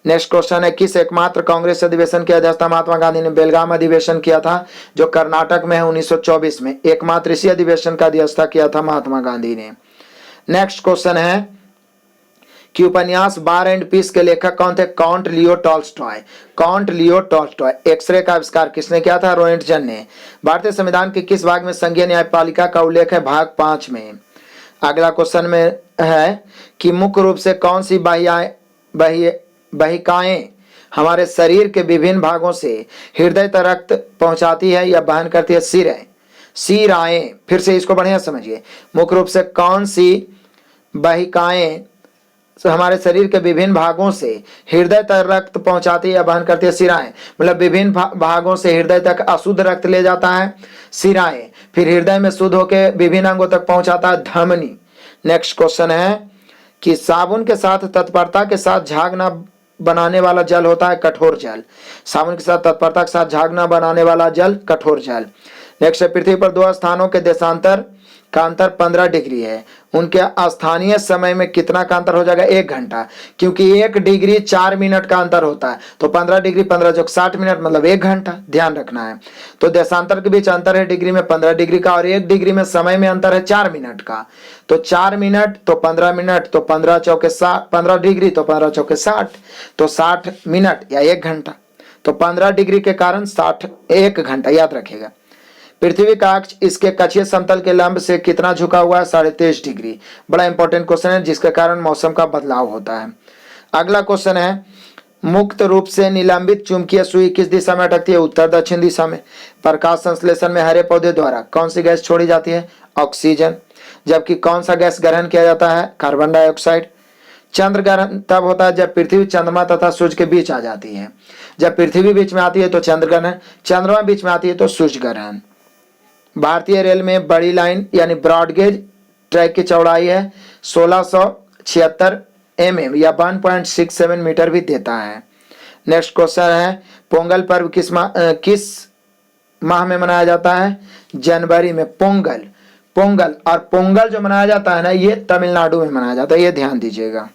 नेक्स्ट क्वेश्चन है, किस एकमात्र कांग्रेस अधिवेशन की अध्यक्षता महात्मा गांधी ने? बेलगाम अधिवेशन किया था जो कर्नाटक में है 1924 में। एकमात्र इसी अधिवेशन का अध्यक्षता किया था महात्मा गांधी ने। नेक्स्ट क्वेश्चन है कि उपन्यास बार एंड पीस के लेखक कौन थे? Count Leo Tolstoy. Count Leo Tolstoy. X ray का आविष्कार किसने किया था? रोएंटजन ने। भारतीय संविधान के किस भाग में संघीय न्यायपालिका का उल्लेख है? भाग 5 में। अगला क्वेश्चन में है कि मुख्य रूप से कौन सी वाहिकाएं हमारे शरीर के विभिन्न भागों से हृदय तक रक्त पहुंचाती है या वहन करती है? सिराएं। फिर से इसको बढ़िया समझिए, मुख्य रूप से कौन सी वाहिकाएं हमारे शरीर के विभिन्न भागों से हृदय तक रक्त पहुंचाती है या वहन करती है? सिराएं। मतलब विभिन्न भागों से हृदय तक अशुद्ध रक्त ले जाता है सिराएं, फिर हृदय में शुद्ध होकर विभिन्न अंगों तक पहुंचाता है धमनी। नेक्स्ट क्वेश्चन है कि साबुन के साथ तत्परता के साथ झाग न बनाने वाला जल होता है कठोर जल। साबुन के साथ तत्परता के साथ झाग न बनाने वाला जल कठोर जल। नेक्स्ट, पृथ्वी पर दो स्थानों के देशांतर का अंतर 15 डिग्री है, उनके स्थानीय समय में कितना का अंतर हो जाएगा? 1 घंटा, क्योंकि 1 डिग्री 4 मिनट का अंतर होता है, तो 15 डिग्री 15 जो 60 मिनट मतलब 1 घंटा, ध्यान रखना है। तो देशांतर के बीच अंतर है डिग्री में 15 डिग्री का, और 1 डिग्री में समय में अंतर है 4 मिनट का। तो 4 मिनट तो 15 मिनट, तो 15 चौके 60, 15 डिग्री तो 15 चौके 60, तो 60 मिनट या 1 घंटा। तो 15 डिग्री के कारण 1 घंटा, याद रखेगा। पृथ्वी का अक्ष इसके कक्षीय समतल के लंब से कितना झुका हुआ है? 23.5 डिग्री। बड़ा इंपॉर्टेंट क्वेश्चन है, जिसके कारण मौसम का बदलाव होता है। अगला क्वेश्चन है, मुक्त रूप से निलंबित चुंबकीय सुई किस दिशा में अटकती है? उत्तर दक्षिण दिशा में। प्रकाश संश्लेषण में हरे पौधे द्वारा कौन सी गैस छोड़ी जाती है? ऑक्सीजन। जबकि कौन सा गैस ग्रहण किया जाता है? Carbon dioxide. चंद्र ग्रहण तब होता है जब पृथ्वी चंद्रमा तथा सूर्य के बीच आ जाती है। जब पृथ्वी बीच में आती है तो चंद्र ग्रहण, चंद्रमा बीच में आती है तो सूर्य ग्रहण। भारतीय रेल में बड़ी लाइन यानी ब्रॉडगेज ट्रैक की चौड़ाई है 1676 mm या 1.67 मीटर भी देता है। नेक्स्ट क्वेश्चन है पोंगल पर्व किस माह में मनाया जाता है? जनवरी में। पोंगल पोंगल और पोंगल जो मनाया जाता है ना, ये तमिलनाडु में मनाया जाता है, ये ध्यान दीजिएगा।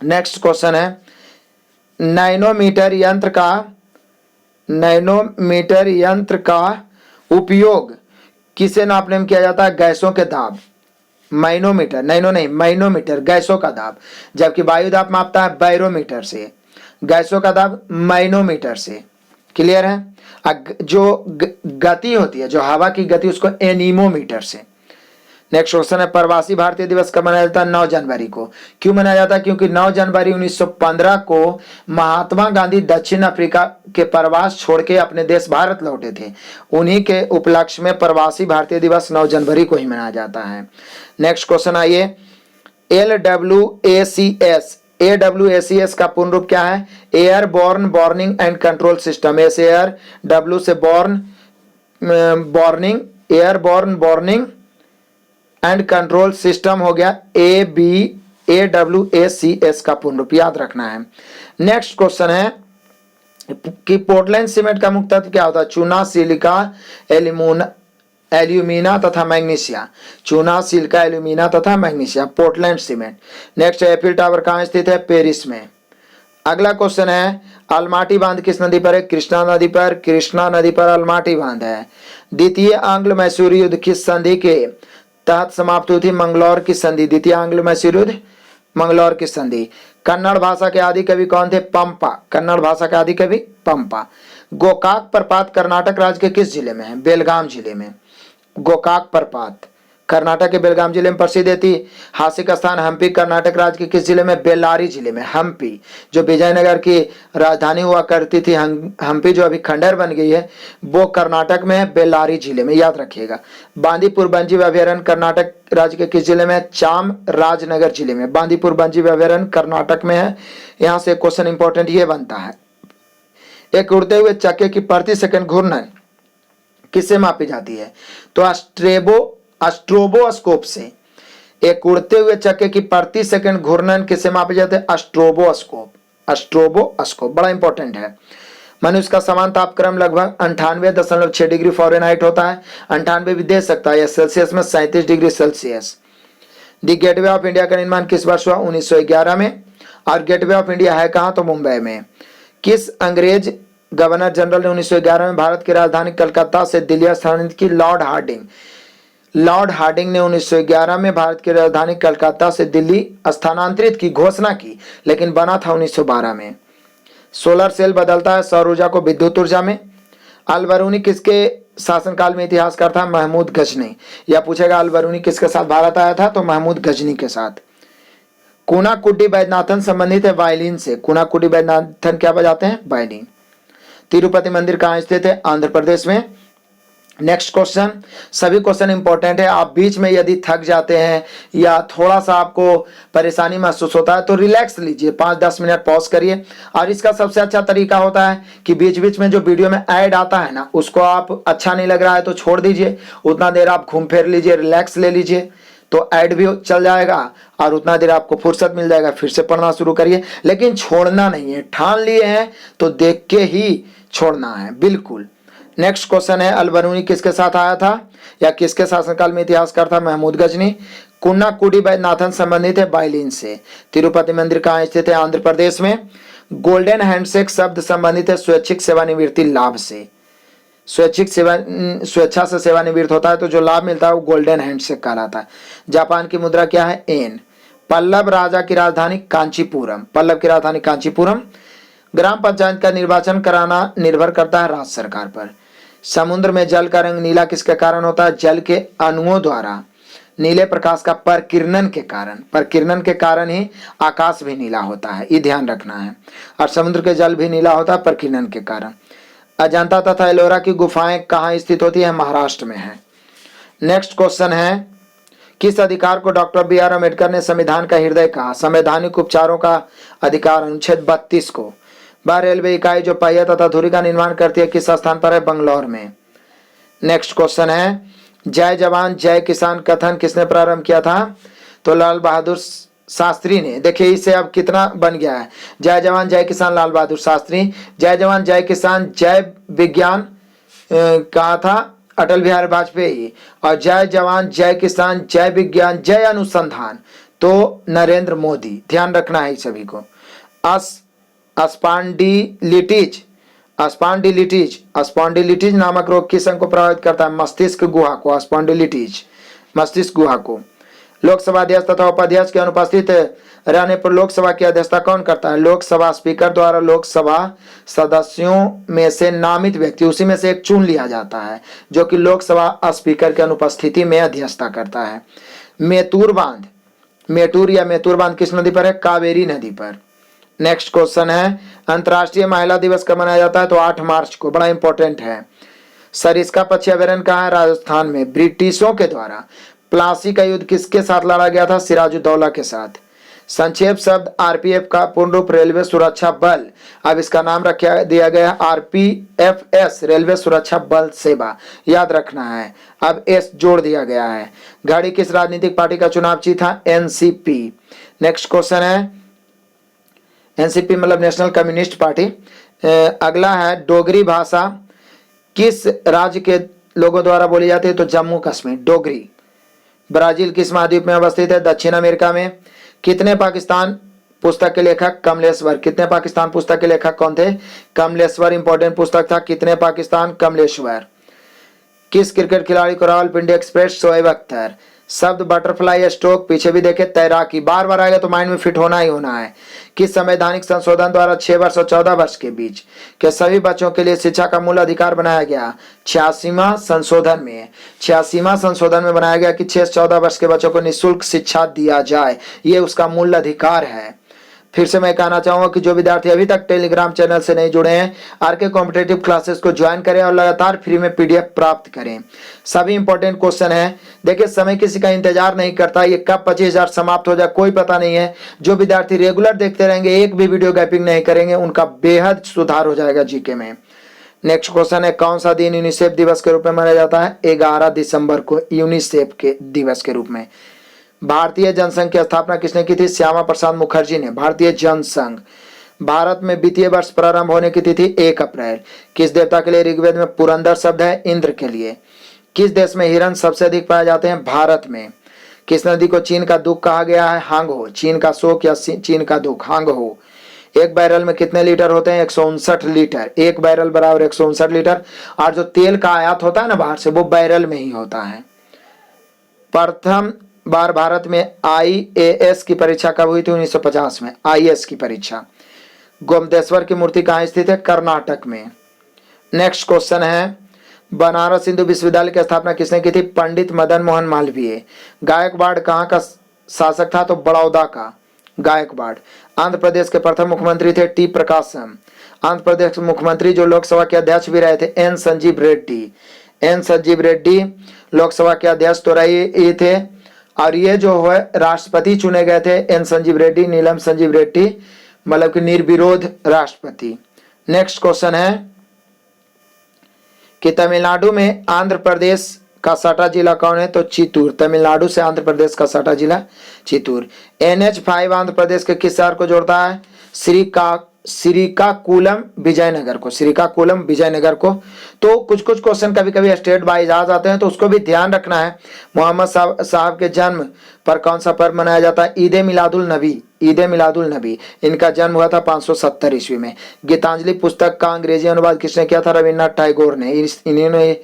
नेक्स्ट क्वेश्चन है नैनोमीटर यंत्र का उपयोग किसे नापने में किया जाता है? गैसों के दाब। मैनोमीटर गैसों का दाब, जबकि वायु दाब मापता है बैरोमीटर से, गैसों का दाब मैनोमीटर से। क्लियर है? जो गति होती है, जो हवा की गति, उसको एनीमोमीटर से। नेक्स्ट क्वेश्चन है प्रवासी भारतीय दिवस कब मनाया जाता है? 9 जनवरी को। क्यों मनाया जाता है? क्योंकि 9 जनवरी 1915 को महात्मा गांधी दक्षिण अफ्रीका के प्रवास छोड़ के अपने देश भारत लौटे थे। उन्हीं के उपलक्ष्य में प्रवासी भारतीय दिवस 9 जनवरी को ही मनाया जाता है। नेक्स्ट क्वेश्चन आइए AWACS का पूर्ण रूप क्या है? Airborne warning and control system. S air, W से airborne warning and control system हो गया AWACS का पूर्ण रूप, याद रखना है। नेक्स्ट क्वेश्चन है कि पोर्टलैंड सीमेंट का मुख्य तत्व क्या होता है? चूना, सिलिका, एल्यूमिना तथा मैग्नीशिया। चूना, सिलिका, एल्यूमिना तथा magnesia, Portland cement. Next Eiffel tower कहाँ स्थित है? पेरिस में। अगला क्वेश्चन है अलमाटी बांध किस नदी पर है? कृष्णा नदी पर। कृष्णा नदी पर अलमाटी बांध है। द्वितीय आंग्ल मैसूर युद्ध किस संधि के तहत समाप्त हुई थी? मंगलौर की संधि। द्वितीय आंग्ल मैसूर युद्ध मंगलौर की संधि। कन्नड़ भाषा के आदि कवि कौन थे? पंपा। कन्नड़ भाषा के आदि कवि पंपा। गोकाक प्रपात कर्नाटक राज्य के किस जिले में है? बेलगाम जिले में। गोकाक प्रपात कर्नाटक के बेलगाम जिले में प्रसिद्ध ऐतिहासिक स्थान हम्पी कर्नाटक राज्य के किस जिले में? बेल्लारी जिले में। हम्पी जो विजयनगर की राजधानी हुआ करती थी, हम्पी जो अभी खंडर बन गई है, वो कर्नाटक में है, बेल्लारी जिले में, याद रखिएगा। बांदीपुर वन्यजीव अभयारण्य कर्नाटक राज्य के किस जिले में? चामराजनगर जिले में। बांदीपुर वन्यजीव अभयारण्य कर्नाटक में है। यहाँ से क्वेश्चन इंपॉर्टेंट ये बनता है एक उड़ते हुए चक्के की प्रति सेकंड घूर्णन किससे मापी जाती है? तो अस्ट्रोबोस्कोप से। एक उड़ते हुए चक्के की प्रति सेकंड घूर्णन किससे मापे जाते हैं? अस्ट्रोबोस्कोप बड़ा इंपॉर्टेंट है। मनुष्य का समान तापक्रम लगभग 98.6 डिग्री फ़ारेनहाइट होता है। 98 भी दे सकता है, या सेल्सियस में 37 degree Celsius. The gateway of India का निर्माण किस वर्ष हुआ? 1911 में। और गेटवे ऑफ इंडिया है कहाँ? तो मुंबई में। किस अंग्रेज गवर्नर जनरल ने 1911 में भारत की राजधानी कलकत्ता से दिल्ली स्थानांतरित की? लॉर्ड हार्डिंग ने 1911 में भारत की राजधानी कलकत्ता से दिल्ली स्थानांतरित की घोषणा की, लेकिन बना था 1912 में। सोलर सेल बदलता है सौर ऊर्जा को विद्युत ऊर्जा में। अल बरूनी किसके शासनकाल में इतिहासकार था? महमूद गजनी। या पूछेगा अल बरूनी किसके साथ भारत आया था? तो महमूद गजनी के साथ। कुनाकुड्डी वैद्यनाथन संबंधित है वायलिन से। कुनाकुड्डी वैद्यनाथन क्या बजाते हैं? वायलिन। तिरुपति मंदिर कहाँ स्थित है? आंध्र प्रदेश में। नेक्स्ट क्वेश्चन, सभी क्वेश्चन इंपॉर्टेंट है। आप बीच में यदि थक जाते हैं या थोड़ा सा आपको परेशानी महसूस होता है तो रिलैक्स लीजिए, 5-10 मिनट पॉज करिए। और इसका सबसे अच्छा तरीका होता है कि बीच बीच में जो वीडियो में ऐड आता है ना, उसको आप अच्छा नहीं लग रहा है तो छोड़ दीजिए, उतना देर आप घूम फिर लीजिए, रिलैक्स ले लीजिए, तो ऐड भी चल जाएगा और उतना देर आपको फुर्सत मिल जाएगा, फिर से पढ़ना शुरू करिए। लेकिन छोड़ना नहीं है, ठान लिए हैं तो देख के ही छोड़ना है, बिल्कुल। नेक्स्ट क्वेश्चन है अल-बरूनी किसके साथ आया था या किसके शासनकाल में इतिहासकार था? महमूद गजनी। कुन्नाकुडी वैद्यनाथन संबंधित है वायलिन से। तिरुपति मंदिर कहाँ स्थित है? आंध्र प्रदेश में। गोल्डन हैंडशेक शब्द संबंधित है स्वैच्छिक सेवानिवृत्ति लाभ से। स्वेच्छा से सेवानिवृत्त होता है तो जो लाभ मिलता है वो गोल्डन हैंडशेक कहलाता है। जापान की मुद्रा क्या है? एन। पल्लव राजा की राजधानी कांचीपुरम। पल्लव की राजधानी कांचीपुरम। ग्राम पंचायत का निर्वाचन कराना निर्भर करता है राज्य सरकार पर। समुद्र में जल का रंग नीला किसके कारण होता है? जल के अणुओं द्वारा नीले प्रकाश का परिकिरणन के कारण। परिकिरणन के कारण ही आकाश भी नीला होता है, ये ध्यान रखना है। और समुद्र के जल भी नीला होता है परिकिरणन के कारण। अजंता तथा एलोरा की गुफाएं कहाँ स्थित होती है? महाराष्ट्र में है। नेक्स्ट क्वेश्चन है किस अधिकार को डॉक्टर बी.आर. अम्बेडकर ने संविधान का हृदय कहा? संवैधानिक उपचारों का अधिकार, अनुच्छेद 32 को। वह रेलवे इकाई जो पहिया तथा धुरी का निर्माण करती है किस स्थान पर है? बंगलौर में। नेक्स्ट क्वेश्चन है जय जवान जय किसान कथन किसने प्रारंभ किया था? तो लाल बहादुर शास्त्री ने, देखिए इससे अब कितना बन गया है। जय जवान जय किसान लाल बहादुर शास्त्री, जय जवान जय किसान जय विज्ञान कहा था अटल बिहारी वाजपेयी, और जय जवान जय किसान जय विज्ञान जय अनुसंधान तो नरेंद्र मोदी। ध्यान रखना है सभी को। स्पॉन्डिलिटिज स्पॉन्डिलिटिज नामक रोग किस अंग को प्रभावित करता है? मस्तिष्क गुहा को। स्पॉन्डिलिटिज मस्तिष्क गुहा को। लोकसभा अध्यक्ष तथा उपाध्यक्ष के अनुपस्थित रहने पर लोकसभा की अध्यक्षता कौन करता है? लोकसभा स्पीकर द्वारा लोकसभा सदस्यों में से नामित व्यक्ति, उसी में से एक चुन लिया जाता है जो कि लोकसभा स्पीकर की अनुपस्थिति में अध्यक्षता करता है। मेतूर बांध, मेटूर या मेतूर बांध किस नदी पर है? कावेरी नदी पर। नेक्स्ट क्वेश्चन है, अंतर्राष्ट्रीय महिला दिवस कब मनाया जाता है? तो 8 मार्च को। बड़ा इंपॉर्टेंट है। सरिस्का पक्षी अभयारण्य कहाँ है? राजस्थान में। ब्रिटिशों के द्वारा प्लासी का युद्ध किसके साथ लड़ा गया था? सिराजुद्दौला के साथ। संक्षेप शब्द आरपीएफ का पूर्ण रूप रेलवे सुरक्षा बल, अब इसका नाम रखा दिया गया आरपीएफएस, रेलवे सुरक्षा बल सेवा, याद रखना है। अब एस जोड़ दिया गया है। घड़ी किस राजनीतिक पार्टी का चुनाव चिन्ह था? एनसीपी। नेक्स्ट क्वेश्चन है, एनसीपी मतलब नेशनल कम्युनिस्ट पार्टी। अगला है, डोगरी भाषा किस राज्य के लोगों द्वारा बोली जाती है? तो जम्मू कश्मीर। डोगरी। ब्राजील किस महाद्वीप में अवस्थित है? दक्षिण अमेरिका में। कितने पाकिस्तान पुस्तक के लेखक? कमलेश्वर। कितने पाकिस्तान पुस्तक के लेखक कौन थे? कमलेश्वर इंपॉर्टेंट पुस्तक था। कितने पाकिस्तान? कमलेश्वर। किस क्रिकेट खिलाड़ी को रावलपिंडी एक्सप्रेस? शोएब अख्तर। शब्द बटरफ्लाई स्ट्रोक पीछे भी देखे, तैराकी, बार बार आएगा तो माइंड में फिट होना ही होना है। किस संवैधानिक संशोधन द्वारा 6 वर्ष और 14 वर्ष के बीच के सभी बच्चों के लिए शिक्षा का मूल अधिकार बनाया गया? 86वां संशोधन में। 86वां संशोधन में बनाया गया कि 6 से 14 वर्ष के बच्चों को निःशुल्क शिक्षा दिया जाए, ये उसका मूल अधिकार है। फिर से मैं कहना चाहूंगा कि जो विद्यार्थी अभी तक टेलीग्राम चैनल से नहीं जुड़े हैं, आरके कॉम्पिटेटिव क्लासेस को ज्वाइन करें और लगातार फ्री में पीडीएफ प्राप्त करें। सभी इंपॉर्टेंट क्वेश्चन है। देखिए समय किसी का इंतजार नहीं करता, ये कब 25,000 समाप्त हो जाए कोई पता नहीं है। जो विद्यार्थी रेगुलर देखते रहेंगे, एक भी वीडियो गैपिंग नहीं करेंगे, उनका बेहद सुधार हो जाएगा जीके में। नेक्स्ट क्वेश्चन है, कौन सा दिन यूनिसेफ दिवस के रूप में मनाया जाता है? 11 दिसंबर को यूनिसेफ के दिवस के रूप में। भारतीय जनसंघ की स्थापना किसने की थी? श्यामा प्रसाद मुखर्जी ने। भारतीय जनसंघ। भारत में वित्तीय वर्ष प्रारंभ होने की तिथि 1 अप्रैल। किस देवता के लिए ऋग्वेद में पुरंदर शब्द है? इंद्र के लिए। किस देश में हिरण सबसे अधिक पाए जाते हैं? भारत में। किस नदी को चीन का दुख कहा गया है? हांगहो। चीन का शोक या चीन का दुख, हांगहो। एक बैरल में कितने लीटर होते हैं? 159 लीटर। एक बैरल बराबर 159 लीटर। और जो तेल का आयात होता है ना बाहर से, वो बैरल में ही होता है। प्रथम बार भारत में आईएएस की परीक्षा कब हुई थी? 1950 में। आईएएस की परीक्षा। गोमतेश्वर की मूर्ति कहाँ स्थित है? कर्नाटक में। नेक्स्ट क्वेश्चन है, बनारस हिंदू विश्वविद्यालय की स्थापना किसने की थी? पंडित मदन मोहन मालवीय। गायकवाड़ कहाँ का शासक था? तो बड़ौदा का गायकवाड़। आंध्र प्रदेश के प्रथम मुख्यमंत्री थे टी प्रकाशम। आंध्र प्रदेश के मुख्यमंत्री जो लोकसभा के अध्यक्ष भी रहे थे, एन संजीव रेड्डी। एन संजीव रेड्डी लोकसभा के अध्यक्ष तो रहे थे, और ये जो है राष्ट्रपति चुने गए थे एन संजीव रेड्डी, नीलम संजीव रेड्डी, मतलब कि निर्विरोध राष्ट्रपति। नेक्स्ट क्वेश्चन है कि तमिलनाडु में आंध्र प्रदेश का सटा जिला कौन है? तो चित्तूर। तमिलनाडु से आंध्र प्रदेश का सटा जिला चित्तूर। NH5 आंध्र प्रदेश के किस शहर को जोड़ता है? श्रीकाकुलम विजयनगर को। श्रीकाकुलम विजयनगर को। तो कुछ कुछ क्वेश्चन कभी कभी स्टेट वाइज आ जाते हैं, तो उसको भी ध्यान रखना है। मोहम्मद साहब के जन्म पर कौन सा पर्व मनाया जाता है? ईद मिलादुल नबी। ईद मिलादुल नबी। इनका जन्म हुआ था 570 ईस्वी में। गीतांजलि पुस्तक का अंग्रेजी अनुवाद किसने किया था? रविन्द्रनाथ टैगोर ने। इन्होंने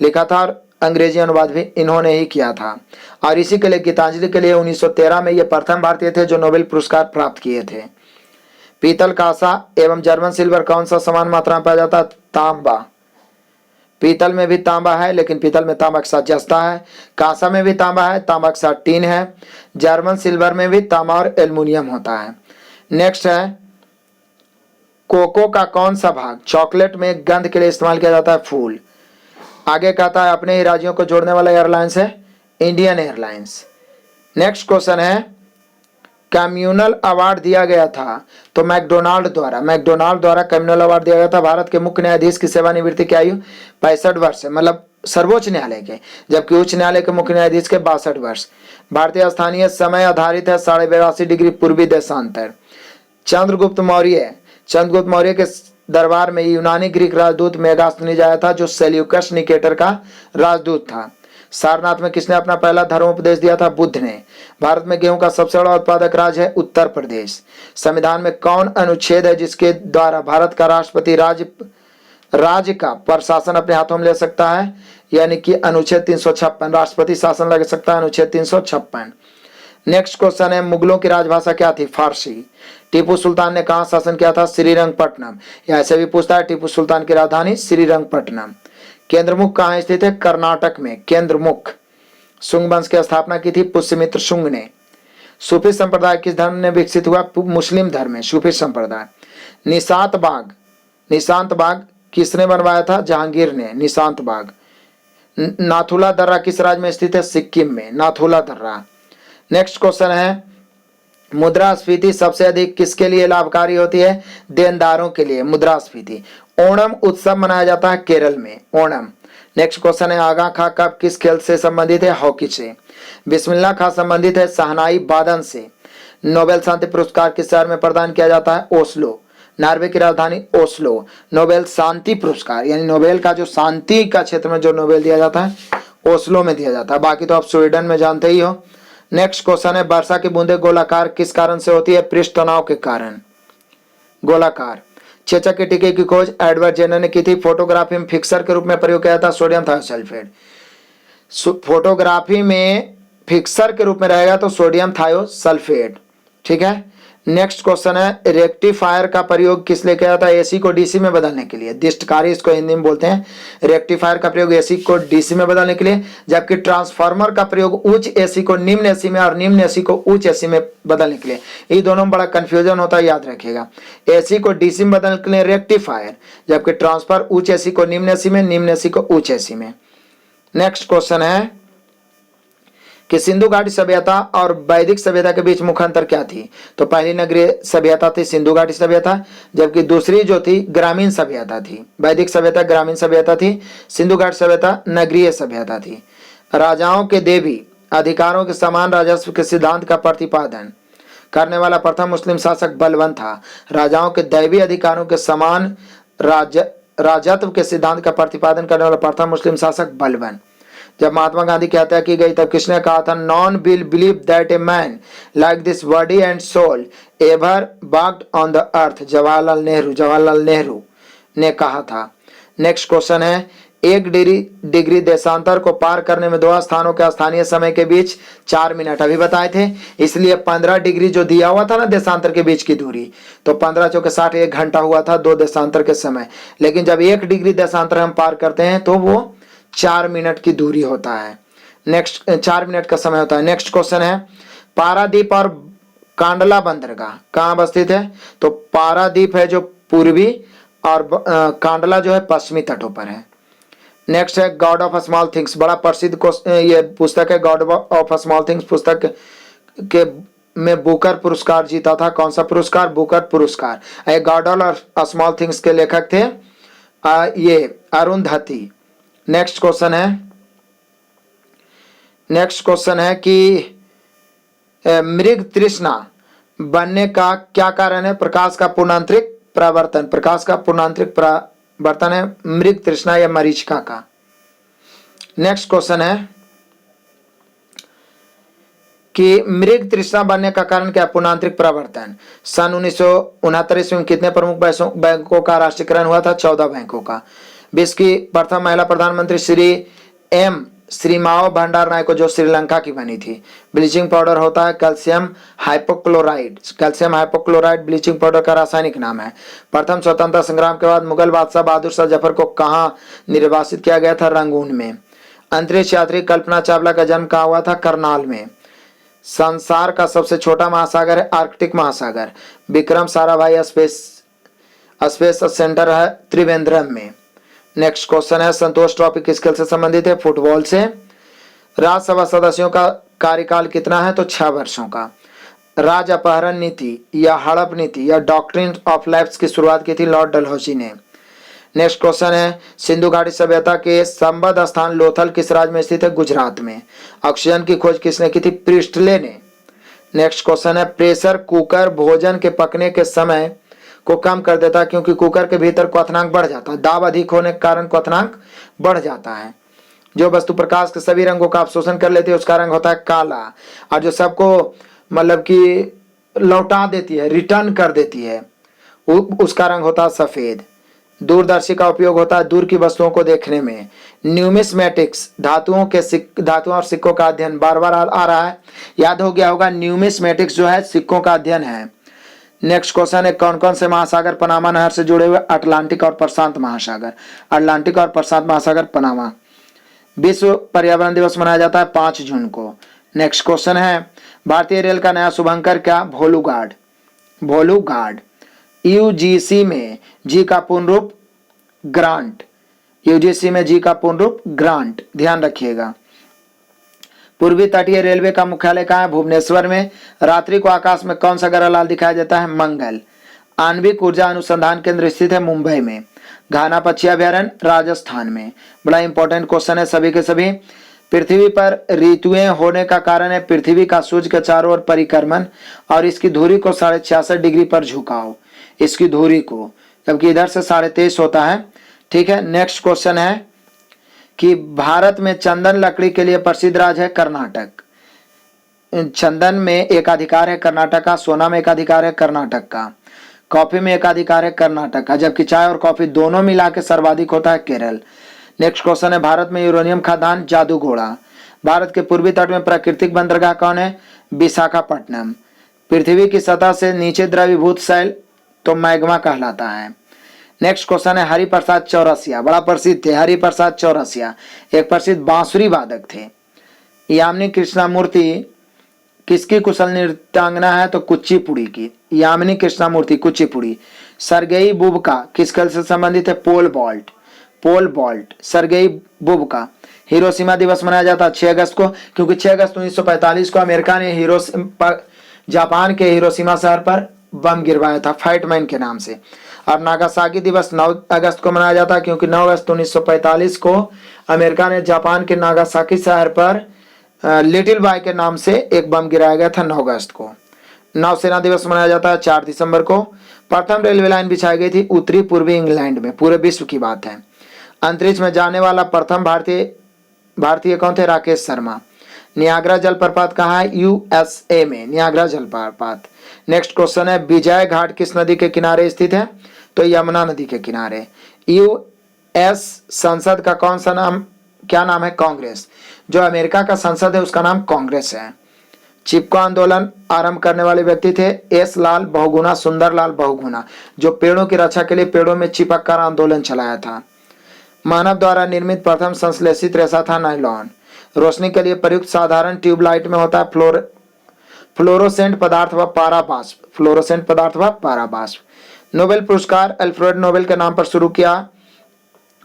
लिखा था और अंग्रेजी अनुवाद भी इन्होंने ही किया था। और इसी के लिए गीतांजलि के लिए 1913 में ये प्रथम भारतीय थे जो नोबेल पुरस्कार प्राप्त किए थे। पीतल, कांसा एवं जर्मन सिल्वर कौन सा समान मात्रा में पाया जाता है? तांबा। पीतल में भी तांबा है, लेकिन पीतल में तांबा के साथ जस्ता है। कांसा में भी तांबा है, तांबा के साथ टीन है। जर्मन सिल्वर में भी तांबा और एल्युमिनियम होता है। नेक्स्ट है, कोको का कौन सा भाग चॉकलेट में गंध के लिए इस्तेमाल किया जाता है? फूल। आगे कहता है अपने ही राज्यों को जोड़ने वाला एयरलाइंस है इंडियन एयरलाइंस। नेक्स्ट क्वेश्चन है, कम्युनल अवार्ड दिया गया था तो मैकडोनाल्ड द्वारा कम्युनल अवार्ड दिया गया था। भारत के मुख्य न्यायाधीश की सेवानिवृत्ति की आयु 65 वर्ष है, मतलब सर्वोच्च न्यायालय के, जबकि उच्च न्यायालय के मुख्य न्यायाधीश के 62 वर्ष। भारतीय स्थानीय समय आधारित है 82.5 डिग्री पूर्वी देशांतर। चंद्रगुप्त मौर्य के दरबार में यूनानी ग्रीक राजदूत मेगास्थनीज आया था, जो सेल्यूकस निकेटर का राजदूत था। सारनाथ में किसने अपना पहला धर्मोपदेश दिया था? बुद्ध ने। भारत में गेहूं का सबसे बड़ा उत्पादक राज्य है उत्तर प्रदेश। संविधान में कौन अनुच्छेद है जिसके द्वारा भारत का राष्ट्रपति राज्य का प्रशासन अपने हाथों में ले सकता है? यानी कि अनुच्छेद 356, राष्ट्रपति शासन लग सकता है, अनुच्छेद 356। नेक्स्ट क्वेश्चन है, मुगलों की राजभाषा क्या थी? फारसी। टीपू सुल्तान ने कहां शासन किया था? श्रीरंगपट्टनम। ऐसे भी पूछता है, टीपू सुल्तान की राजधानी श्रीरंगपट्टनम। केंद्रमुख कहां स्थित है? कर्नाटक में केंद्रमुख। शुंग वंश की स्थापना की थी पुष्यमित्र शुंग ने। सूफी संप्रदाय किस धर्म में विकसित हुआ? मुस्लिम धर्म में सूफी संप्रदाय। निशांत बाग किसने बनवाया था? जहांगीर ने। निशांत बाग। नाथुला दर्रा किस राज्य में स्थित है? सिक्किम में नाथुला दर्रा। नेक्स्ट क्वेश्चन है, मुद्रास्फीति सबसे अधिक किसके लिए लाभकारी होती है? देनदारों के लिए मुद्रास्फीति। ओणम उत्सव मनाया जाता है केरल में, ओणम। नेक्स्ट क्वेश्चन है, आगा खां कब किस खेल से संबंधित है? हॉकी से। बिस्मिल्लाह खां संबंधित है शहनाई वादन से। नोबेल शांति पुरस्कार किस शहर में प्रदान किया जाता है? ओस्लो। नॉर्वे की राजधानी ओस्लो। नोबेल शांति पुरस्कार यानी नोबेल का जो शांति का क्षेत्र में जो नोबेल दिया जाता है ओस्लो में दिया जाता है, बाकी तो आप स्वीडन में जानते ही हो। नेक्स्ट क्वेश्चन है, वर्षा की बूंदें गोलाकार किस कारण से होती है? पृष्ठ तनाव के कारण, गोलाकार। चेचक के टीके की खोज एडवर्ड जेनर ने की थी। फोटोग्राफी में फिक्सर के रूप में प्रयोग किया था सोडियम थायोसल्फेट। फोटोग्राफी में फिक्सर के रूप में रहेगा तो सोडियम थायोसल्फेट, ठीक है। नेक्स्ट क्वेश्चन है, रेक्टिफायर का प्रयोग किस लिए किया जाता है? एसी को डीसी में बदलने के लिए। दिष्टकारी इसको हिंदी में बोलते हैं। रेक्टिफायर का प्रयोग एसी को डीसी में बदलने के लिए, जबकि ट्रांसफार्मर का प्रयोग उच्च एसी को निम्न एसी में और निम्न एसी को उच्च एसी में बदलने के लिए। ये दोनों में बड़ा कंफ्यूजन होता है, याद रखिएगा। एसी को डीसी में बदलने के लिए रेक्टिफायर, जबकि ट्रांसफर उच्च एसी को निम्न एसी में, निम्न एसी को उच्च एसी में। नेक्स्ट क्वेश्चन है कि सिंधु घाटी सभ्यता और वैदिक सभ्यता के बीच मुख्य अंतर क्या थी? तो पहली नगरीय सभ्यता थी सिंधु घाटी सभ्यता, जबकि दूसरी जो थी ग्रामीण सभ्यता थी। वैदिक सभ्यता ग्रामीण सभ्यता थी, सिंधु घाटी सभ्यता नगरीय सभ्यता थी। राजाओं के देवी अधिकारों के समान राजस्व के सिद्धांत का प्रतिपादन करने वाला प्रथम मुस्लिम शासक बलबन था। राजाओं के दैवी अधिकारों के समान राजत्व के सिद्धांत का प्रतिपादन करने वाला प्रथम मुस्लिम शासक बलबन। जब महात्मा गांधी की हत्या की गई तब किसने कहा था? None will believe that a man like this body and soul ever walked on the earth. Jawaharlal Nehru ने कहा था। नेक्स्ट क्वेश्चन है, 1 डिग्री देशांतर को पार करने में 2 स्थानों के स्थानीय समय के बीच 4 मिनट अभी बताए थे, इसलिए 15 डिग्री जो दिया हुआ था ना देशांतर के बीच की दूरी, तो 15 चौके 60 1 घंटा हुआ था 2 देशांतर के समय। लेकिन जब 1 डिग्री देशांतर हम पार करते हैं तो वो 4 मिनट की दूरी होता है। नेक्स्ट 4 मिनट का समय होता है। नेक्स्ट क्वेश्चन है, पारादीप और कांडला बंदरगाह कहाँ अवस्थित है? तो पारादीप है जो पूर्वी और कांडला जो है पश्चिमी तटों पर है। नेक्स्ट है, गॉड ऑफ स्मॉल थिंग्स, बड़ा प्रसिद्ध ये पुस्तक है। गॉड ऑफ स्मॉल थिंग्स पुस्तक के में बुकर पुरस्कार जीता था। कौन सा पुरस्कार? बुकर पुरस्कार। गॉड ऑफ स्मॉल थिंग्स के लेखक थे ये अरुंधति। नेक्स्ट क्वेश्चन है कि मृग तृष्णा बनने का क्या कारण है? प्रकाश का पूर्णांतरिक प्रवर्तन। प्रकाश का पूर्णांतरिक प्रवर्तन है मृग तृष्णा या मरीचिका का। नेक्स्ट क्वेश्चन है कि मृग तृष्णा बनने का कारण क्या? पूर्णांतरिक प्रवर्तन। सन 1969 ईस्वी में कितने प्रमुख बैंकों का राष्ट्रीयकरण हुआ था? 14 बैंकों का। विश्व की प्रथम महिला प्रधानमंत्री श्रीमाओ भंडार नायको जो श्रीलंका की बनी थी। ब्लीचिंग पाउडर होता है calcium hypochlorite. Calcium hypochlorite bleaching powder का रासायनिक नाम है। प्रथम स्वतंत्रता संग्राम के बाद मुगल बादशाह बहादुर शाह जफर को कहां निर्वासित किया गया था? रंगून में। अंतरिक्ष यात्री कल्पना चावला का जन्म कहाँ हुआ था? करनाल में। संसार का सबसे छोटा महासागर है आर्कटिक महासागर। विक्रम साराभाई स्पेस सेंटर है त्रिवेंद्रम में। नेक्स्ट क्वेश्चन है, संतोष ट्रॉफी किस खेल से संबंधित है? फुटबॉल से। राज्यसभा सदस्यों का कार्यकाल कितना है? तो 6 वर्षों का। राज्य अपहरण नीति या हड़प नीति या डॉक्ट्रिन ऑफ लैप्स की शुरुआत की थी लॉर्ड डलहौसी ने। नेक्स्ट क्वेश्चन है सिंधु घाटी सभ्यता के संबद्ध स्थान लोथल किस राज्य में स्थित है? गुजरात में। ऑक्सीजन की खोज किसने की थी? प्रिस्टले ने। नेक्स्ट क्वेश्चन है प्रेशर कुकर भोजन के पकने के समय को कम कर देता है क्योंकि कुकर के भीतर क्वथनांक बढ़ जाता है। दाब अधिक होने के कारण क्वथनांक बढ़ जाता है। जो वस्तु प्रकाश के सभी रंगों का अवशोषण कर लेती है उसका रंग होता है काला, और जो सबको मतलब कि लौटा देती है, रिटर्न कर देती है, उसका रंग होता है सफेद। दूरदर्शी का उपयोग होता है दूर की वस्तुओं को देखने में। न्यूमिस्मेटिक्स धातुओं और सिक्कों का अध्ययन, बार बार आ रहा है, याद हो गया होगा। न्यूमिस्मेटिक्स जो है सिक्कों का अध्ययन है। नेक्स्ट क्वेश्चन है कौन कौन से महासागर पनामा नहर से जुड़े हुए? अटलांटिक और प्रशांत महासागर। अटलांटिक और प्रशांत महासागर पनामा। विश्व पर्यावरण दिवस मनाया जाता है 5 जून को। नेक्स्ट क्वेश्चन है भारतीय रेल का नया शुभंकर क्या? भोलू गार्ड। भोलू गार्ड। यूजीसी में जी का पूर्ण रूप ग्रांट। यूजीसी में जी का पूर्ण रूप ग्रांट, ध्यान रखिएगा। पूर्वी तटीय रेलवे का मुख्यालय कहाँ है? भुवनेश्वर में। रात्रि को आकाश में कौन सा ग्रह लाल दिखाई देता है? मंगल। आणविक ऊर्जा अनुसंधान केंद्र स्थित है मुंबई में। घाना पक्षी अभ्यारण्य राजस्थान में। बड़ा इंपॉर्टेंट क्वेश्चन है सभी के सभी। पृथ्वी पर ऋतुएं होने का कारण है पृथ्वी का सूर्य के चारों ओर परिक्रमण और इसकी धुरी को 66.5 डिग्री पर झुकाव, इसकी धुरी को, जबकि इधर से 23.5 होता है। ठीक है। नेक्स्ट क्वेश्चन है कि भारत में चंदन लकड़ी के लिए प्रसिद्ध राज्य है कर्नाटक। चंदन में एकाधिकार है कर्नाटक का, सोना में एकाधिकार है कर्नाटक का, कॉफी में एकाधिकार है कर्नाटक का, जबकि चाय और कॉफी दोनों मिला के सर्वाधिक होता है केरल। नेक्स्ट क्वेश्चन है भारत में यूरेनियम खदान जादूगोड़ा। भारत के पूर्वी तट में प्राकृतिक बंदरगाह कौन है? विशाखापट्टनम। पृथ्वी की सतह से नीचे द्रवीभूत शैल तो मैग्मा कहलाता है। नेक्स्ट क्वेश्चन है हरिप्रसाद चौरसिया, बड़ा प्रसिद्ध थे हरिप्रसाद चौरसिया, एक प्रसिद्ध बांसुरी वादक थे। यामिनी कृष्णामूर्ति किसकी कुशल नृत्यांगना है? तो कुचिपुड़ी की। यामिनी कृष्णामूर्ति कुचिपुड़ी। सर्गेई बुबका किस खेल से संबंधित है? Pole vault. Pole vault. Sergey Bubka. Hiroshima दिवस मनाया जाता है 6 अगस्त को, क्योंकि 6 अगस्त 1945 को अमेरिका ने जापान के हिरोशिमा शहर पर बम गिरवाया था फाइटमैन के नाम से। और नागासाकी दिवस 9 अगस्त को मनाया जाता है, क्योंकि 9 अगस्त 1945 को अमेरिका ने जापान के नागासाकी शहर पर लिटिल बॉय के नाम से एक बम गिराया गया था 9 अगस्त को। नौसेना दिवस मनाया जाता है 4 दिसंबर को। प्रथम रेलवे लाइन बिछाई गई थी उत्तरी पूर्वी इंग्लैंड में, पूरे विश्व की बात है। अंतरिक्ष में जाने वाला प्रथम भारतीय कौन थे? राकेश शर्मा। नियाग्रा जलप्रपात कहाँ है? यूएसए में नियाग्रा जलप्रपात। नेक्स्ट क्वेश्चन है विजय घाट किस नदी के किनारे स्थित है? तो यमुना नदी के किनारे। यूएस संसद का कौन सा नाम, क्या नाम है? कांग्रेस। जो अमेरिका का संसद है उसका नाम कांग्रेस है। चिपको आंदोलन आरंभ करने वाले व्यक्ति थे एस लाल बहुगुणा, सुंदर लाल बहुगुणा, जो पेड़ों की रक्षा के लिए पेड़ों में चिपक कर आंदोलन चलाया था। मानव द्वारा निर्मित प्रथम संश्लेषित रेशा था नायलॉन। रोशनी के लिए प्रयुक्त साधारण ट्यूबलाइट में होता है फ्लोरोसेंट पदार्थ व पाराबाष्प। फ्लोरोसेंट पदार्थ व पाराबाष्प। नोबेल पुरस्कार अल्फ्रेड नोबेल के नाम पर शुरू किया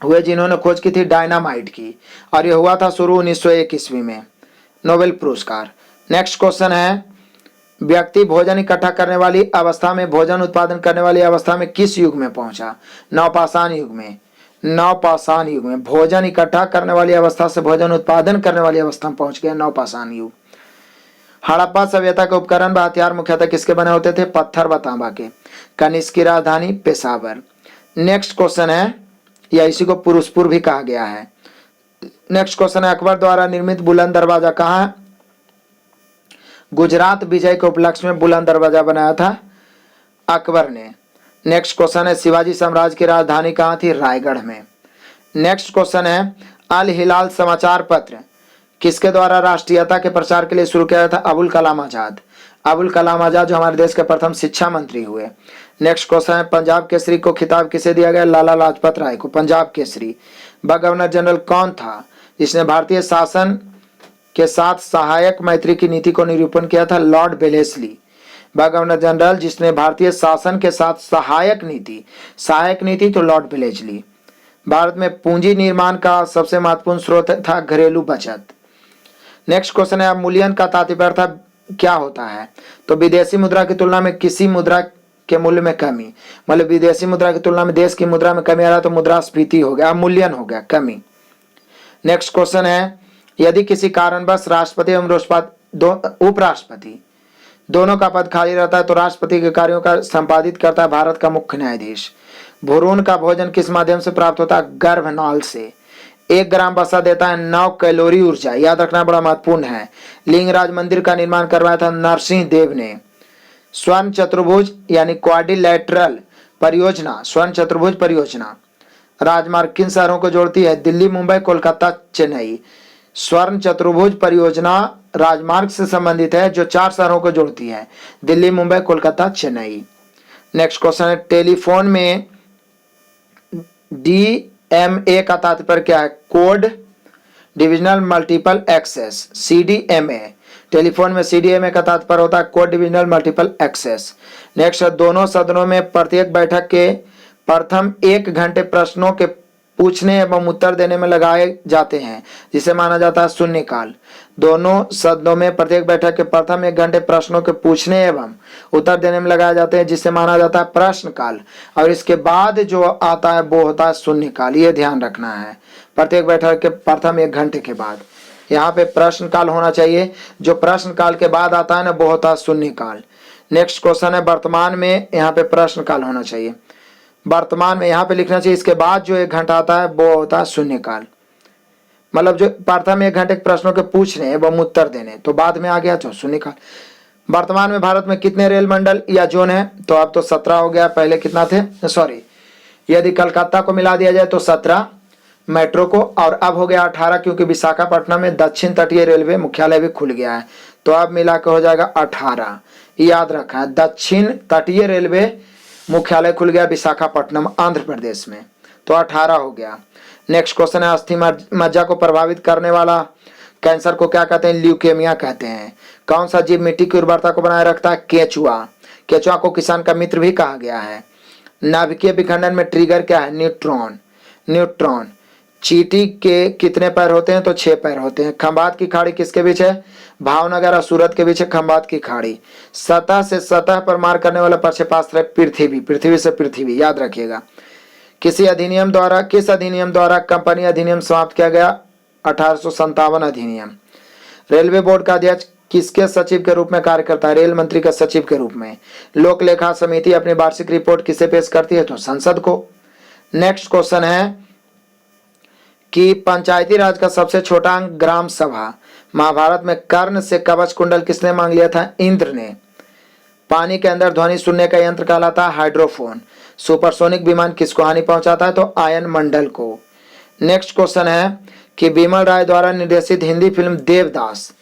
हुए जिन्होंने खोज की थी डायनामाइट की, और यह हुआ था शुरू 1901 ईस्वी में नोबेल पुरस्कार। नेक्स्ट क्वेश्चन है व्यक्ति भोजन इकट्ठा करने वाली अवस्था में, भोजन उत्पादन करने वाली अवस्था में किस युग में पहुंचा? नवपाषाण युग में। नवपाषाण युग में भोजन इकट्ठा करने वाली अवस्था से भोजन उत्पादन करने वाली अवस्था में पहुंच गया नवपाषाण युग। हड़प्पा सभ्यता के उपकरण व हथियार मुख्यतः किसके बने होते थे? पत्थर व तांबा के। कनिष्क की राजधानी पेशावर। नेक्स्ट क्वेश्चन है, या इसी को पुरुषपुर भी कहा गया है। नेक्स्ट क्वेश्चन है अकबर द्वारा निर्मित बुलंद दरवाजा कहाँ है? गुजरात विजय के उपलक्ष्य में बुलंद दरवाजा बनाया था अकबर ने। नेक्स्ट क्वेश्चन है शिवाजी साम्राज्य की राजधानी कहाँ थी? रायगढ़ में। नेक्स्ट क्वेश्चन है अल हिलाल समाचार पत्र किसके द्वारा राष्ट्रीयता के प्रचार के लिए शुरू किया था? अबुल कलाम आजाद। अबुल कलाम आजाद जो हमारे देश के प्रथम शिक्षा मंत्री हुए। नेक्स्ट क्वेश्चन है पंजाब केसरी को खिताब किसे दिया गया? लाला लाजपत राय को पंजाब केसरी। गवर्नर जनरल कौन था जिसने भारतीय शासन के साथ सहायक मैत्री की नीति को निरूपण किया था? Lord Wellesley. गवर्नर जनरल जिसने भारतीय शासन के साथ सहायक नीति तो लॉर्ड वेलेस्ली। भारत में पूंजी निर्माण का सबसे महत्वपूर्ण स्रोत था घरेलू बचत। नेक्स्ट क्वेश्चन है अवमूल्यन का तात्पर्य था क्या होता है? तो विदेशी मुद्रा की तुलना में किसी मुद्रा के मूल्य में कमी, मतलब विदेशी मुद्रा की तुलना में देश की मुद्रा में कमी आ रहा है तो मुद्रास्फीति हो गया, अवमूल्यन हो गया, कमी। नेक्स्ट क्वेश्चन है, यदि किसी कारणवश राष्ट्रपति एवं उपराष्ट्रपति दोनों का पद खाली रहता है तो राष्ट्रपति के कार्यों का संपादित करता है भारत का मुख्य न्यायाधीश। भ्रूण का भोजन किस माध्यम से प्राप्त होता है? गर्भनाल से। 1 ग्राम वसा देता है 9 कैलोरी ऊर्जा, याद रखना बड़ा महत्वपूर्ण है। लिंगराज मंदिर का निर्माण करवाया था नरसिंह देव ने। स्वर्ण चतुर्भुज यानी क्वाड्रिलैटरल परियोजना, स्वर्ण चतुर्भुज परियोजना राजमार्ग किन शहरों को जोड़ती है? दिल्ली, मुंबई, कोलकाता, चेन्नई। स्वर्ण चतुर्भुज परियोजना राजमार्ग से संबंधित है जो 4 शहरों को जोड़ती है, दिल्ली, मुंबई, कोलकाता, चेन्नई। नेक्स्ट क्वेश्चन है, टेलीफोन में DMA का तात्पर्य क्या है? Code divisional multiple access, CDMA। Telephone में CDMA का तात्पर्य होता है code divisional multiple access. Next है, दोनों सदनों में प्रत्येक बैठक के प्रथम 1 घंटे प्रश्नों के पूछने एवं उत्तर देने में लगाए जाते हैं जिसे माना जाता है शून्यकाल। दोनों सदनों में प्रत्येक बैठक के प्रथम 1 घंटे प्रश्नों के पूछने एवं उत्तर देने में लगाए जाते हैं जिसे माना जाता है प्रश्नकाल, और इसके बाद जो आता है वो होता है शून्यकाल। ये ध्यान रखना है, प्रत्येक बैठक के प्रथम 1 घंटे के बाद यहाँ पे प्रश्नकाल होना चाहिए, जो प्रश्नकाल के बाद आता है ना वो होता है शून्यकाल। नेक्स्ट क्वेश्चन है, वर्तमान में यहाँ पे प्रश्नकाल होना चाहिए, वर्तमान में यहाँ पे लिखना चाहिए, इसके बाद जो 1 घंटा आता है वो होता है शून्यकाल। मतलब जो प्रथम 1 घंटे के प्रश्नों के पूछने एवं उत्तर देने, तो बाद में आ गया तो शून्यकाल। वर्तमान में भारत में कितने रेल मंडल या जोन है? तो अब तो 17 हो गया, पहले कितना थे? सॉरी, यदि कलकत्ता को मिला दिया जाए तो 17 मेट्रो को, और अब हो गया 18 क्योंकि विशाखापट्टनम में दक्षिण तटीय रेलवे मुख्यालय भी खुल गया है, तो अब मिला के हो जाएगा 18। याद रखा, दक्षिण तटीय रेलवे मुख्यालय खुल गया विशाखापट्टनम आंध्र प्रदेश में, तो 18 हो गया। नेक्स्ट क्वेश्चन है, अस्थि मज्जा को प्रभावित करने वाला कैंसर को क्या कहते हैं? ल्यूकेमिया कहते हैं। कौन सा जीव मिट्टी की उर्वरता को बनाए रखता है? केचुआ। केचुआ को किसान का मित्र भी कहा गया है। नाभिकीय विखंडन में ट्रिगर क्या है? न्यूट्रॉन। न्यूट्रॉन। चींटी के कितने पैर होते हैं? तो 6 पैर होते हैं। खंभात की खाड़ी किसके बीच है? भावनगर और सूरत के बीच है खंभात की खाड़ी। सतह से सतह पर मार करने वाला प्रक्षेपास्त्र है पृथ्वी, पृथ्वी से पृथ्वी, याद रखिएगा। किस अधिनियम द्वारा कंपनी अधिनियम समाप्त किया गया? 1857 अधिनियम। रेलवे बोर्ड का अध्यक्ष किसके सचिव के रूप में कार्य करता है? रेल मंत्री के सचिव के रूप में। लोक लेखा समिति अपनी वार्षिक रिपोर्ट किसे पेश करती है? तो संसद को। नेक्स्ट क्वेश्चन है कि पंचायती राज का सबसे छोटा अंग ग्राम सभा। महाभारत में कर्ण से कवच कुंडल किसने मांग लिया था? इंद्र ने। पानी के अंदर ध्वनि सुनने का यंत्र कहलाता है हाइड्रोफोन। सुपरसोनिक विमान किसको हानि पहुंचाता है? तो आयन मंडल को। नेक्स्ट क्वेश्चन है कि बिमल राय द्वारा निर्देशित हिंदी फिल्म देवदास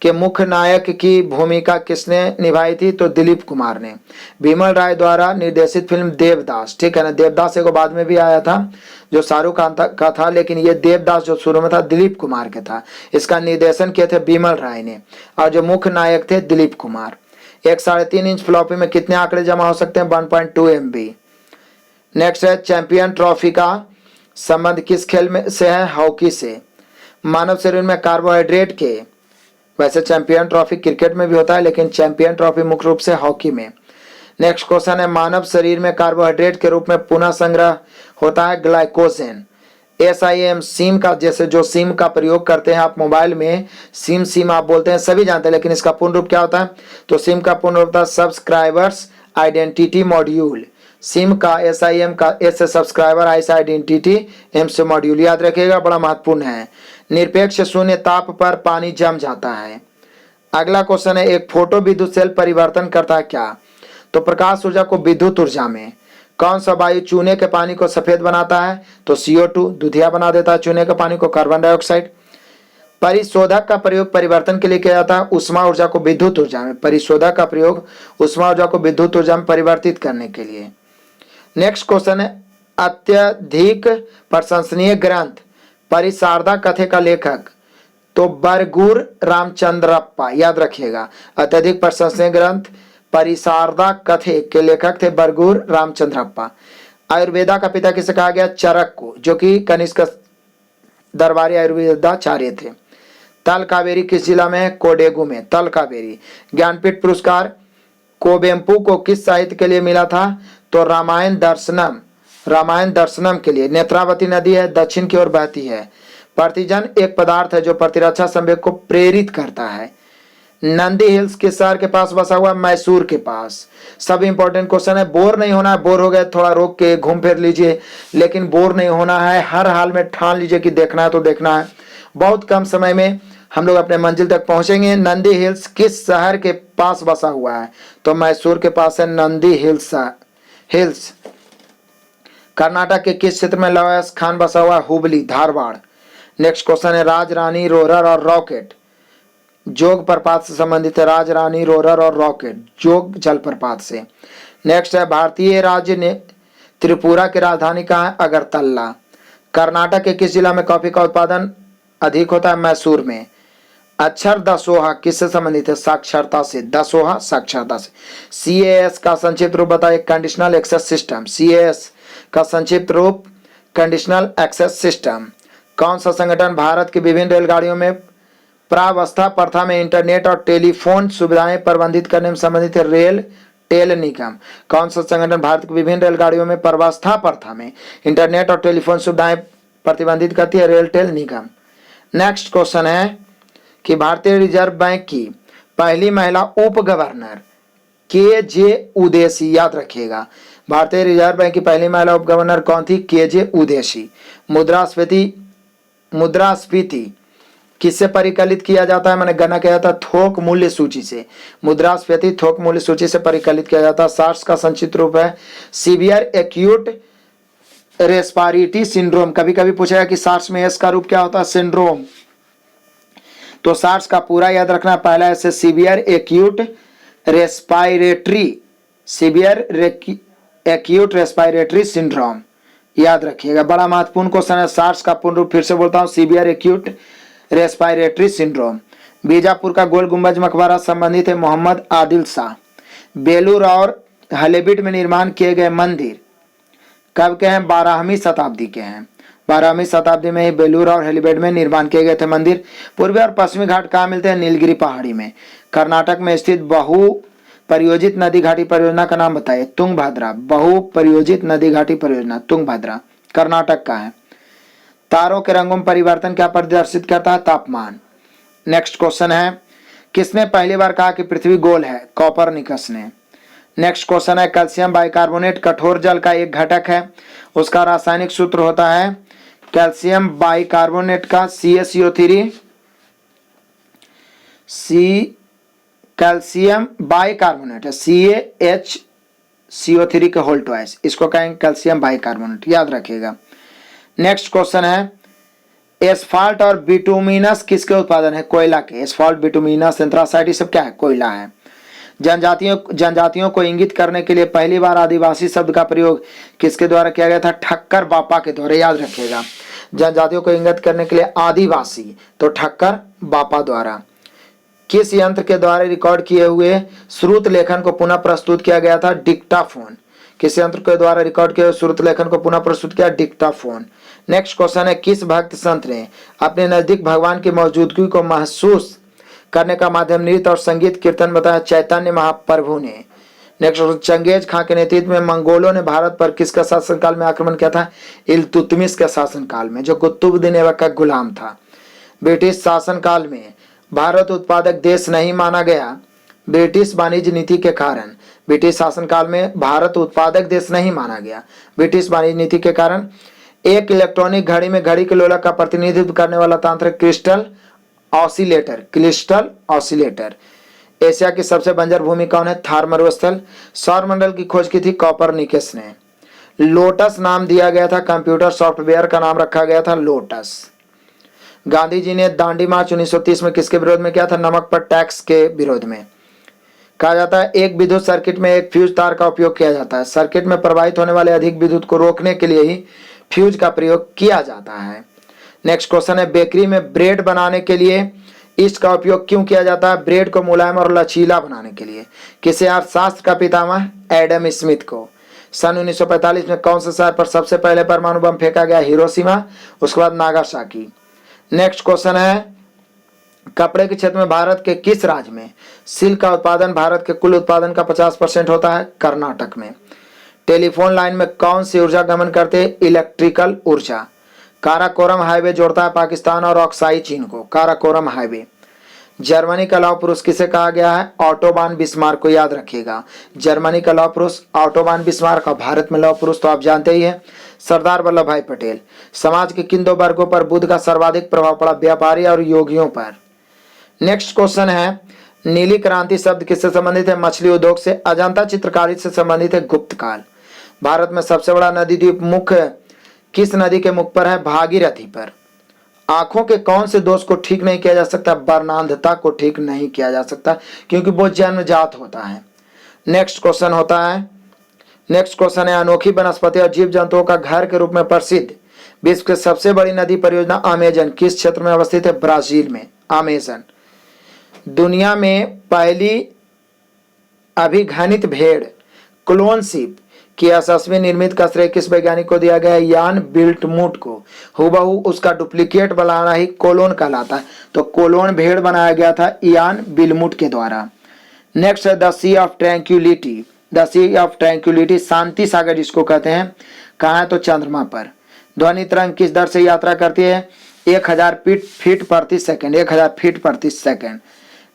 के मुख्य नायक की भूमिका किसने निभाई थी? तो दिलीप कुमार ने। बिमल राय द्वारा निर्देशित फिल्म देवदास, ठीक है ना, देवदास एक बाद में भी आया था जो शाहरुख खान का था, लेकिन ये देवदास जो शुरू में था दिलीप कुमार के था। इसका निर्देशन किए थे बिमल राय ने, और जो मुख्य नायक थे दिलीप कुमार। एक 3.5 इंच फ्लॉपी में कितने आंकड़े जमा हो सकते हैं? 1.2 MB। नेक्स्ट है, चैंपियन ट्रॉफी का संबंध किस खेल में से है? हॉकी से। मानव शरीर में कार्बोहाइड्रेट के, वैसे चैंपियन ट्रॉफी क्रिकेट में भी होता है लेकिन चैंपियन ट्रॉफी मुख्य रूप से हॉकी में। नेक्स्ट क्वेश्चन है, मानव शरीर में कार्बोहाइड्रेट के रूप में पुनः संग्रह होता है ग्लाइकोजन। SIM सिम का, जैसे जो सिम का प्रयोग करते हैं आप मोबाइल में, सिम आप बोलते हैं, सभी जानते हैं, लेकिन इसका पूर्ण रूप क्या होता है? तो सिम का पूर्ण रूप होता है सब्सक्राइबर्स आइडेंटिटी मॉड्यूल। सिम का SIM का S से सब्सक्राइबर, I से आइडेंटिटी, M से मॉड्यूल, याद रखिएगा, बड़ा महत्वपूर्ण है। निरपेक्ष शून्य ताप पर पानी जम जाता है। अगला क्वेश्चन है, एक फोटो विद्युत सेल परिवर्तन करता है क्या? तो प्रकाश ऊर्जा को विद्युत ऊर्जा में। कौन सा वायु चूने के पानी को सफेद बनाता है? तो CO2। दुधिया बना देता है चूने के पानी को कार्बन डाइऑक्साइड। परिशोधक का प्रयोग परिवर्तन के लिए किया जाता है उष्मा ऊर्जा को विद्युत ऊर्जा में। परिशोधक का प्रयोग उष्मा ऊर्जा को विद्युत ऊर्जा में परिवर्तित करने के लिए। नेक्स्ट क्वेश्चन है, अत्यधिक प्रशंसनीय ग्रंथ परिशारदा कथे का लेखक? तो बरगूर रामचंद्रप्पा, याद रखिएगा। अत्यधिक प्रशंसनीय ग्रंथ परिशारदा कथे के लेखक थे बरगूर रामचंद्रप्पा। आयुर्वेदा का पिता किसे कहा गया? चरक को, जो कि कनिष्क दरबारी आयुर्वेदाचार्य थे। तल कावेरी किस जिला में है? कोडेगू में। तल कावेरी। ज्ञानपीठ पुरस्कार कोवेम्पू को किस साहित्य के लिए मिला था? तो रामायण दर्शनम के लिए। नेत्रावती नदी है, दक्षिण की ओर बहती है। प्रतिजन एक पदार्थ है जो प्रतिरक्षा संवेग को प्रेरित करता है। नंदी हिल्स किस शहर के पास बसा हुआ? मैसूर के पास। सब इंपॉर्टेंट क्वेश्चन है, बोर नहीं होना है। बोर हो गए थोड़ा रोक के घूम फिर लीजिए, लेकिन बोर नहीं होना है। हर हाल में ठान लीजिए कि देखना है तो देखना है। बहुत कम समय में हम लोग अपने मंजिल तक पहुंचेंगे। नंदी हिल्स किस शहर के पास बसा हुआ है? तो मैसूर के पास है नंदी हिल्स। कर्नाटक के किस क्षेत्र में लवास खान बसा हुआ है? हुबली, धारवाड़। नेक्स्ट क्वेश्चन है, राज रानी, रोरर और रॉकेट जोग प्रपात से संबंधित है। राज रानी, रोरर और रॉकेट जोग जलप्रपात से। नेक्स्ट है, भारतीय राज्य ने त्रिपुरा की राजधानी कहाँ है? अगरतला। कर्नाटक के किस जिला में कॉफी का उत्पादन अधिक होता है? मैसूर में। अक्षर दसोहा किससे संबंधित है? साक्षरता से। दसोहा साक्षरता से। CAS का संक्षिप्त रूप बताइए? Conditional access system. CAS का संक्षिप्त रूप कंडीशनल एक्सेस सिस्टम। कौन सा संगठन भारत की विभिन्न रेलगाड़ियों में प्रावस्था प्रथा में इंटरनेट और टेलीफोन सुविधाएं प्रबंधित करने में संबंधित है? रेल टेल निगम। कौन सा संगठन भारत की विभिन्न रेलगाड़ियों में प्रावस्था प्रथा में इंटरनेट और टेलीफोन सुविधाएं प्रतिबंधित करती है? रेल टेल निगम। नेक्स्ट क्वेश्चन है कि भारतीय रिजर्व बैंक की पहली महिला उप गवर्नर KJ उदेशी। याद रखिएगा, भारतीय रिजर्व बैंक की पहली महिला उप गवर्नर कौन थी? KJ उदेशी। मुद्रास्फीति किससे परिकलित किया जाता है? मैंने गणना किया था थोक मूल्य सूची से। मुद्रास्फीति थोक मूल्य सूची से परिकलित किया जाता है। सार्स का संक्षिप्त रूप है सीवियर एक्यूट रेस्पिरेटरी सिंड्रोम। कभी कभी पूछेगा कि सार्स में एस का रूप क्या होता है? सिंड्रोम। तो सार्स का पूरा याद रखना। पहला ऐसे सीवियर एक्यूट रेस्पिरेटरी सिंड्रोम याद रखिएगा, बड़ा महत्वपूर्ण क्वेश्चन है। सार्स का पूर्ण रूप फिर से बोलता हूं, severe acute respiratory syndrome. Bijapur का गोल गुंबज मकबरा संबंधित है मोहम्मद आदिल शाह। बेलूर और हलेबीड में निर्माण किए गए मंदिर कब के हैं? 12वीं शताब्दी के हैं। 12वीं शताब्दी में ही बेलूर और हेलीबेड में निर्माण किए गए थे मंदिर। पूर्वी और पश्चिमी घाट कहाँ मिलते हैं? नीलगिरी पहाड़ी में। कर्नाटक में स्थित बहु परियोजित नदी घाटी परियोजना का नाम बताइए? तुंगभद्रा। बहु परियोजित नदी घाटी परियोजना तुंगभद्रा कर्नाटक का है। तारों के रंगों में परिवर्तन क्या प्रदर्शित करता है? तापमान। नेक्स्ट क्वेश्चन है, किसने पहली बार कहा कि पृथ्वी गोल है? कोपरनिकस ने। नेक्स्ट क्वेश्चन है, कैल्शियम बाइकार्बोनेट कठोर जल का एक घटक है, उसका रासायनिक सूत्र होता है कैल्शियम बाइकार्बोनेट का CaCO3 कैल्शियम बाइकार्बोनेट है CaHCO3 के होल ट्वाइस, इसको कहेंगे कैल्शियम बाइकार्बोनेट, याद रखिएगा। नेक्स्ट क्वेश्चन है, एस्फाल्ट और बिटुमिनस किसके उत्पादन है? कोयला के। एस्फाल्ट, बिटुमिनस, एंथ्रासाइट ये सब क्या है? कोयला है। जनजातियों को इंगित करने के लिए पहली बार आदिवासी शब्द का प्रयोग किसके द्वारा किया गया था? ठक्कर बापा के द्वारा, याद रखिएगा। जनजातियों को इंगित करने के लिए आदिवासी, तो ठक्कर बापा द्वारा। किस यंत्र के द्वारा रिकॉर्ड किए हुए श्रुत लेखन को पुनः प्रस्तुत किया गया था? डिक्टाफोन। किस यंत्र के द्वारा रिकॉर्ड किए हुए श्रुत लेखन को पुनः प्रस्तुत किया? डिक्टाफोन। नेक्स्ट क्वेश्चन है, किस भक्त संत ने अपने नजदीक भगवान की मौजूदगी को महसूस करने का माध्यम नृत्य और संगीत कीर्तन बताया? चैतन्य महाप्रभु ने। नेक्स्ट, चंगेज खां के नेतृत्व में मंगोलों ने भारत पर किसका शासनकाल में आक्रमण किया था? इल्तुतमिश के शासनकाल में, जो कुतुबुद्दीन ऐबक का गुलाम था। ब्रिटिश शासनकाल में भारत उत्पादक देश नहीं माना गया ब्रिटिश वाणिज्य नीति के कारण। ब्रिटिश शासनकाल में भारत उत्पादक देश नहीं माना गया ब्रिटिश वाणिज्य नीति के कारण। एक इलेक्ट्रॉनिक घड़ी में घड़ी के लोलक का प्रतिनिधित्व करने वाला तंत्र क्रिस्टल ऑसिलेटर। एशिया की सबसे बंजर भूमि कौन है? थार मरुस्थल। सौरमंडल की खोज की थी कोपरनिकस ने। लोटस नाम दिया गया था कंप्यूटर सॉफ्टवेयर का नाम रखा गया था लोटस। गांधी जी ने दांडी मार्च 1930 में किसके विरोध में किया था? नमक पर टैक्स के विरोध में। कहा जाता है एक विद्युत सर्किट में एक फ्यूज तार का उपयोग किया जाता है। सर्किट में प्रवाहित होने वाले अधिक विद्युत को रोकने के लिए ही फ्यूज का प्रयोग किया जाता है। नेक्स्ट क्वेश्चन है, बेकरी में ब्रेड बनाने के लिए ईस्ट का उपयोग क्यों किया जाता है? ब्रेड को मुलायम और लचीला बनाने के लिए। किसे? अर्थशास्त्र का पितामह एडम स्मिथ को। सन 1945 में कौन से शहर पर सबसे पहले परमाणु बम फेंका गया? हिरोशिमा, उसके बाद नागासाकी। नेक्स्ट क्वेश्चन है, कपड़े के क्षेत्र में भारत के किस राज्य में सिल्क का उत्पादन भारत के कुल उत्पादन का 50% होता है? कर्नाटक में। टेलीफोन लाइन में कौन सी ऊर्जा गमन करते हैं? इलेक्ट्रिकल ऊर्जा। काराकोरम हाईवे जोड़ता है पाकिस्तान और ऑक्साई चीन को, काराकोरम हाईवे। जर्मनी का लौह पुरुष किसे कहा गया है? ऑटोबान बिस्मार्क को याद रखिएगा। जर्मनी का लौह पुरुष ऑटोबान बिस्मार्क और भारत में लौह पुरुष तो आप जानते ही हैं, सरदार वल्लभ भाई पटेल। समाज के किन दो वर्गों पर बुद्ध का सर्वाधिक प्रभाव पड़ा? व्यापारी और योगियों पर। नेक्स्ट क्वेश्चन है, नीली क्रांति शब्द किससे संबंधित है? मछली उद्योग से। अजंता चित्रकारी से संबंधित है गुप्त काल। भारत में सबसे बड़ा नदी द्वीप मुख्य किस नदी के मुख पर है? भागीरथी पर। आंखों के कौन से दोष को ठीक नहीं किया जा सकता? वर्णांधता को ठीक नहीं किया जा सकता क्योंकि वो जन्मजात होता है। नेक्स्ट क्वेश्चन है, अनोखी वनस्पति और जीव जंतुओं का घर के रूप में प्रसिद्ध विश्व की सबसे बड़ी नदी परियोजना अमेजन किस क्षेत्र में अवस्थित है? ब्राजील में, अमेजन। दुनिया में पहली अभिघनित भेड़ क्लोन शीप की यशस्वी निर्मित का श्रेय किस वैज्ञानिक को दिया गया है? यान बिल्टमूट को। हुबहू उसका डुप्लीकेट बनाना ही कोलोन कहलाता है, तो कोलोन भेड़ बनाया गया था यान बिल्टमूट के द्वारा। नेक्स्ट है the sea of tranquillity. The sea of tranquillity शांति सागर जिसको कहते हैं, कहाँ है? तो चंद्रमा पर। ध्वनि तरंग किस दर से यात्रा करती है? 1000 फीट प्रति सेकंड, 1000 फीट प्रति सेकंड।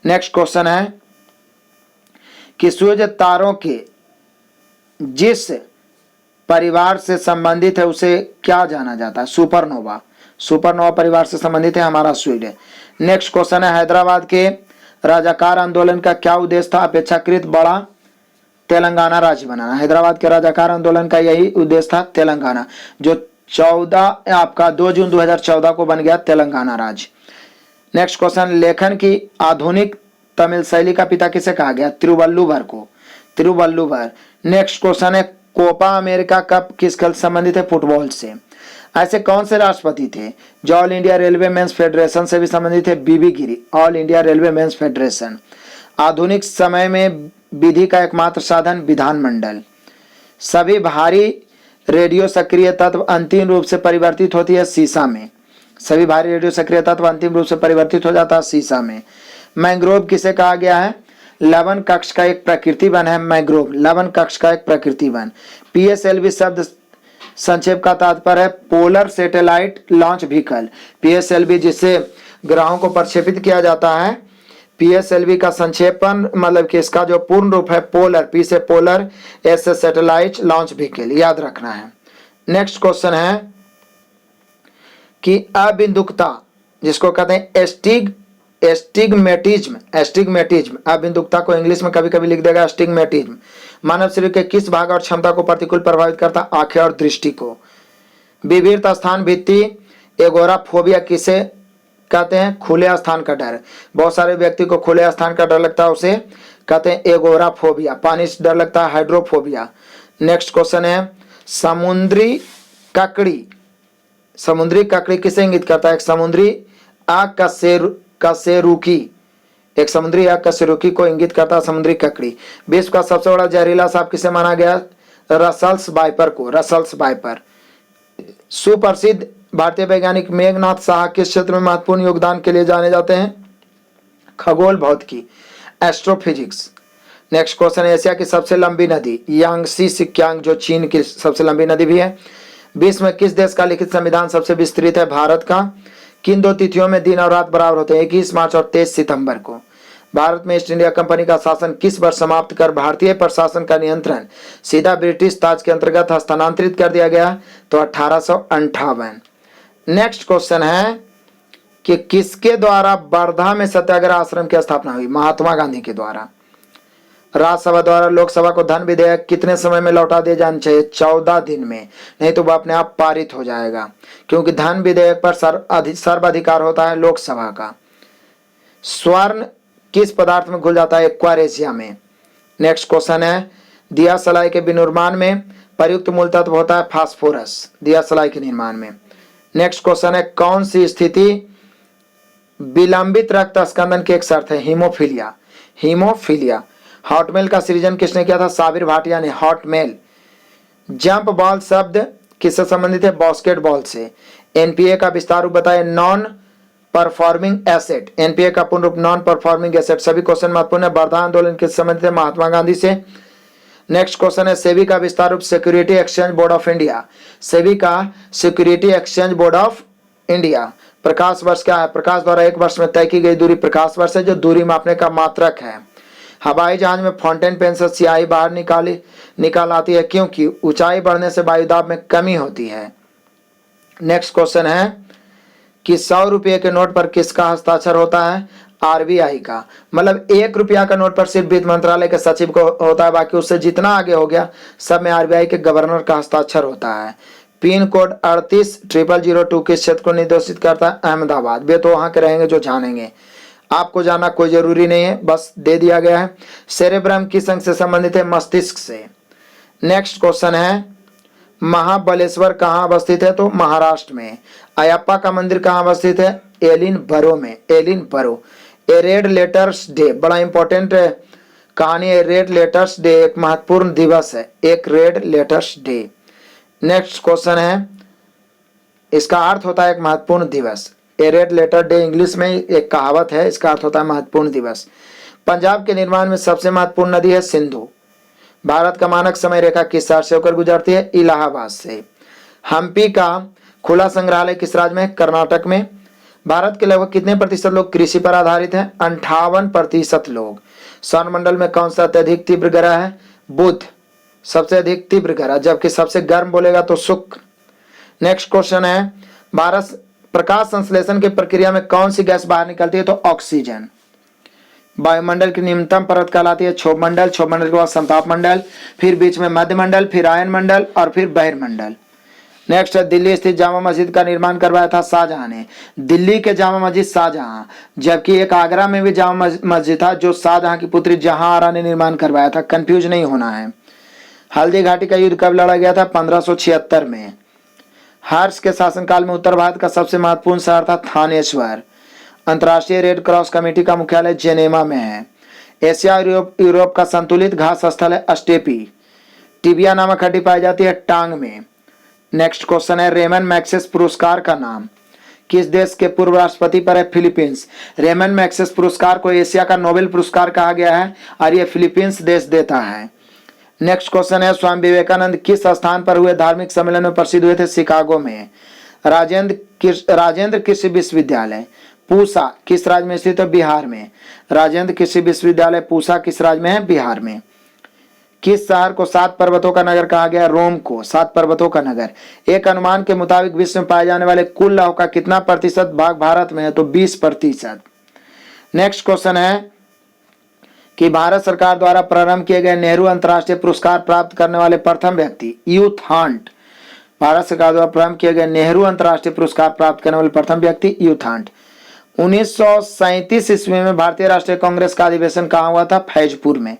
नेक्स्ट क्वेश्चन है कि सूर्य तारों के जिस परिवार से संबंधित है उसे क्या जाना जाता है? सुपरनोवा। सुपरनोवा परिवार से संबंधित है हमारा सूर्य। नेक्स्ट क्वेश्चन है, हैदराबाद के राजाकार आंदोलन का क्या उद्देश्य था? अपेक्षाकृत बड़ा तेलंगाना राज्य बनाना। हैदराबाद के राजाकार आंदोलन का यही उद्देश्य था, तेलंगाना, जो 2 जून 2014 को बन गया तेलंगाना राज्य। नेक्स्ट क्वेश्चन, लेखन की आधुनिक तमिल शैली का पिता किसे कहा गया? तिरुवल्लुवर को, तिरुवल्लुवर। नेक्स्ट क्वेश्चन है, कोपा अमेरिका कप किस खेल से संबंधित है? फुटबॉल से। ऐसे कौन से राष्ट्रपति थे जो all India railway men's federation से भी संबंधित है? BB Giri, all India railway men's federation. आधुनिक समय में विधि का एकमात्र साधन विधानमंडल। सभी भारी रेडियो सक्रिय तत्व अंतिम रूप से परिवर्तित होती है सीसा में। सभी भारी रेडियो सक्रिय तत्व अंतिम रूप से परिवर्तित हो जाता है सीसा में। मैंग्रोव किसे कहा गया है? लवण कक्ष का एक प्रकृति वन है मैंग्रोव, लवण कक्ष का एक प्रकृति वन। पीएसएलवी शब्द संक्षेप का तात्पर्य है polar satellite launch vehicle. PSLV जिससे ग्रहों को प्रक्षेपित किया जाता है, पीएसएलवी का संक्षेपण मतलब कि इसका जो पूर्ण रूप है पोलर, पी से पोलर, एस से सैटेलाइट लॉन्च व्हीकल, याद रखना है। नेक्स्ट क्वेश्चन है कि अबिंदुकता जिसको कहते हैं एस्टिग्मेटिज्म, एस्टिग्मेटिज्म, अबिंदुकता को इंग्लिश में कभी कभी लिख देगा एस्टिग्मेटिज्म, मानव शरीर के किस भाग और क्षमता को प्रतिकूल प्रभावित करता? आंखें और दृष्टि को। विविध स्थान भित्ति एगोराफोबिया किसे कहते हैं? खुले स्थान का डर। बहुत सारे व्यक्ति को खुले स्थान का डर लगता है, उसे कहते हैं एगोराफोबिया। पानी से डर लगता है हाइड्रोफोबिया। नेक्स्ट क्वेश्चन है, समुद्री ककड़ी, समुद्री ककड़ी किसे इंगित करता है? एक समुद्री कशेरुकी, एक समुद्री कशेरुकी को इंगित करता है समुद्री ककड़ी। विश्व का सबसे बड़ा जहरीला सांप किसे माना गया? रसल्स वाइपर को, रसल्स वाइपर। सुप्रसिद्ध भारतीय वैज्ञानिक मेघनाथ साहा किस क्षेत्र में महत्वपूर्ण योगदान के लिए जाने जाते हैं? खगोल भौतिकी, एस्ट्रोफिजिक्स। नेक्स्ट क्वेश्चन, एशिया की सबसे लंबी नदी यांगसी सिक्यांग, जो चीन की सबसे लंबी नदी भी है। विश्व में किस देश का लिखित संविधान सबसे विस्तृत है? भारत का। किन दो तिथियों में दिन और रात बराबर होते हैं? 21 मार्च और 23 सितंबर को। भारत में ईस्ट इंडिया कंपनी का शासन किस वर्ष समाप्त कर भारतीय प्रशासन का नियंत्रण सीधा ब्रिटिश ताज के अंतर्गत हस्तांतरित कर दिया गया? तो 1858। नेक्स्ट क्वेश्चन है कि किसके द्वारा वर्धा में सत्याग्रह आश्रम की स्थापना हुई? महात्मा गांधी के द्वारा। राज्यसभा द्वारा लोकसभा को धन विधेयक कितने समय में लौटा दिए जाने चाहिए? 14 दिन में, नहीं तो वह अपने आप पारित हो जाएगा, क्योंकि धन विधेयक पर सर्वाधिकार होता है लोकसभा का। स्वर्ण किस पदार्थ में घुल जाता है? एक्वारेशिया में। नेक्स्ट क्वेश्चन है, दिया सलाई के विनिर्माण में प्रयुक्त मूल तत्व होता है फास्फोरस, दिया सलाई के निर्माण में। नेक्स्ट क्वेश्चन है, कौन सी स्थिति विलंबित रक्त स्कंदन की एक शर्त है? Haemophilia, haemophilia. हॉटमेल का सृजन किसने किया था? साबिर भाटिया ने, हॉटमेल। जंप बॉल शब्द किससे संबंधित है? बास्केटबॉल से। एनपीए का विस्तार रूप बताए। नॉन परफॉर्मिंग एसेट, एनपीए का पूर्ण रूप नॉन परफॉर्मिंग एसेट। सभी क्वेश्चन महत्वपूर्ण है। वर्धा आंदोलन किस संबंधित है? महात्मा गांधी से। नेक्स्ट क्वेश्चन है सेबी का विस्तार रूप security exchange board of India. SEBI का security exchange board of India. प्रकाश वर्ष क्या है? प्रकाश द्वारा एक वर्ष में तय की गई दूरी प्रकाश वर्ष है, जो दूरी मापने का मात्रक है। हवाई जहाज में फाउंटेन पेन से स्याही बाहर निकाल आती है, क्योंकि ऊंचाई बढ़ने से वायुदाब में कमी होती है। नेक्स्ट क्वेश्चन है कि 100 रुपये के नोट पर किसका हस्ताक्षर होता है? आरबीआई का। मतलब 1 रुपया का नोट पर सिर्फ वित्त मंत्रालय के सचिव को होता है, बाकी उससे जितना आगे हो गया सब में आरबीआई के गवर्नर का हस्ताक्षर होता है। पिन कोड 380002 किस क्षेत्र को निर्देशित करता है? अहमदाबाद। वे तो वहां के रहेंगे जो जानेंगे, आपको जाना कोई जरूरी नहीं है, बस दे दिया गया है। सेरेब्रम किस अंग से संबंधित है? मस्तिष्क से। नेक्स्ट क्वेश्चन है महाबलेश्वर कहाँ अवस्थित है? तो महाराष्ट्र में। अयप्पा का मंदिर कहाँ अवस्थित है? एलिन बरो में। एलिन बरो। ए रेड लेटर्स डे, बड़ा इंपॉर्टेंट कहानी है। रेड लेटर्स डे एक महत्वपूर्ण दिवस है, एक red letters day. Next question है, इसका अर्थ होता है एक महत्वपूर्ण दिवस। ए रेड लेटर डे इंग्लिश में एक कहावत है, इसका अर्थ होता है महत्वपूर्ण दिवस। पंजाब के निर्माण में सबसे महत्वपूर्ण नदी है सिंधु। भारत का मानक समय रेखा किस शहर से होकर गुजरती है? इलाहाबाद से। हम्पी का खुला संग्रहालय किस राज्य में है? कर्नाटक में। भारत के लगभग कितने प्रतिशत लोग कृषि पर आधारित हैं? 58% लोग। सौरमंडल में कौन सा अत्यधिक तीव्र ग्रह है? बुध सबसे अधिक तीव्र ग्रह, जबकि सबसे गर्म बोलेगा तो शुक्र। नेक्स्ट क्वेश्चन है भारत प्रकाश संश्लेषण की प्रक्रिया में कौन सी गैस बाहर निकलती है? तो ऑक्सीजन। वायुमंडल की निम्नतम परत कहलाती है क्षोभ मंडल। क्षोभ मंडल के बाद संताप मंडल, फिर बीच में मध्य मंडल, फिर आयन मंडल और फिर बहिर्मंडल। नेक्स्ट है दिल्ली स्थित जामा मस्जिद का निर्माण करवाया था शाहजहां ने। दिल्ली के जामा मस्जिद शाहजहां, जबकि एक आगरा में भी जामा मस्जिद था जो शाहजहां की पुत्री जहां आरा ने निर्माण करवाया था, कंफ्यूज नहीं होना है। हल्दी घाटी का युद्ध कब लड़ा गया था? 1576 में। हर्ष के शासनकाल में उत्तर भारत का सबसे महत्वपूर्ण शहर था थानेश्वर। अंतर्राष्ट्रीय रेड क्रॉस कमेटी का मुख्यालय जेनेवा में है। एशिया और यूरोप का संतुलित घास स्थल है अस्टेपी। टिबिया नामक हड्डी पाई जाती है टांग में। नेक्स्ट क्वेश्चन है रेमन मैग्सेस पुरस्कार का नाम किस देश के पूर्व राष्ट्रपति पर है? फिलीपींस। रेमन मैग्सेस पुरस्कार को एशिया का नोबेल पुरस्कार कहा गया है और यह फिलीपींस देश देता है। नेक्स्ट क्वेश्चन है स्वामी विवेकानंद किस स्थान पर हुए धार्मिक सम्मेलन में प्रसिद्ध हुए थे? शिकागो में। राजेंद्र कृषि विश्वविद्यालय पूसा किस राज्य में स्थित है? बिहार में। राजेंद्र कृषि विश्वविद्यालय पूसा किस राज्य में है? बिहार में। किस शहर को 7 पर्वतों का नगर कहा गया? रोम को 7 पर्वतों का नगर। एक अनुमान के मुताबिक विश्व में पाए जाने वाले कुल लौह का कितना प्रतिशत भाग भारत में है? तो 20%। नेक्स्ट क्वेश्चन है कि भारत सरकार द्वारा प्रारंभ किए गए नेहरू अंतर्राष्ट्रीय पुरस्कार प्राप्त करने वाले प्रथम व्यक्ति यूथ हंट। भारत सरकार द्वारा प्रारंभ किए गए नेहरू अंतर्राष्ट्रीय पुरस्कार प्राप्त करने वाले प्रथम व्यक्ति यूथ हंट। 1937 ईस्वी में भारतीय राष्ट्रीय कांग्रेस का अधिवेशन कहाँ हुआ था? फैजपुर में।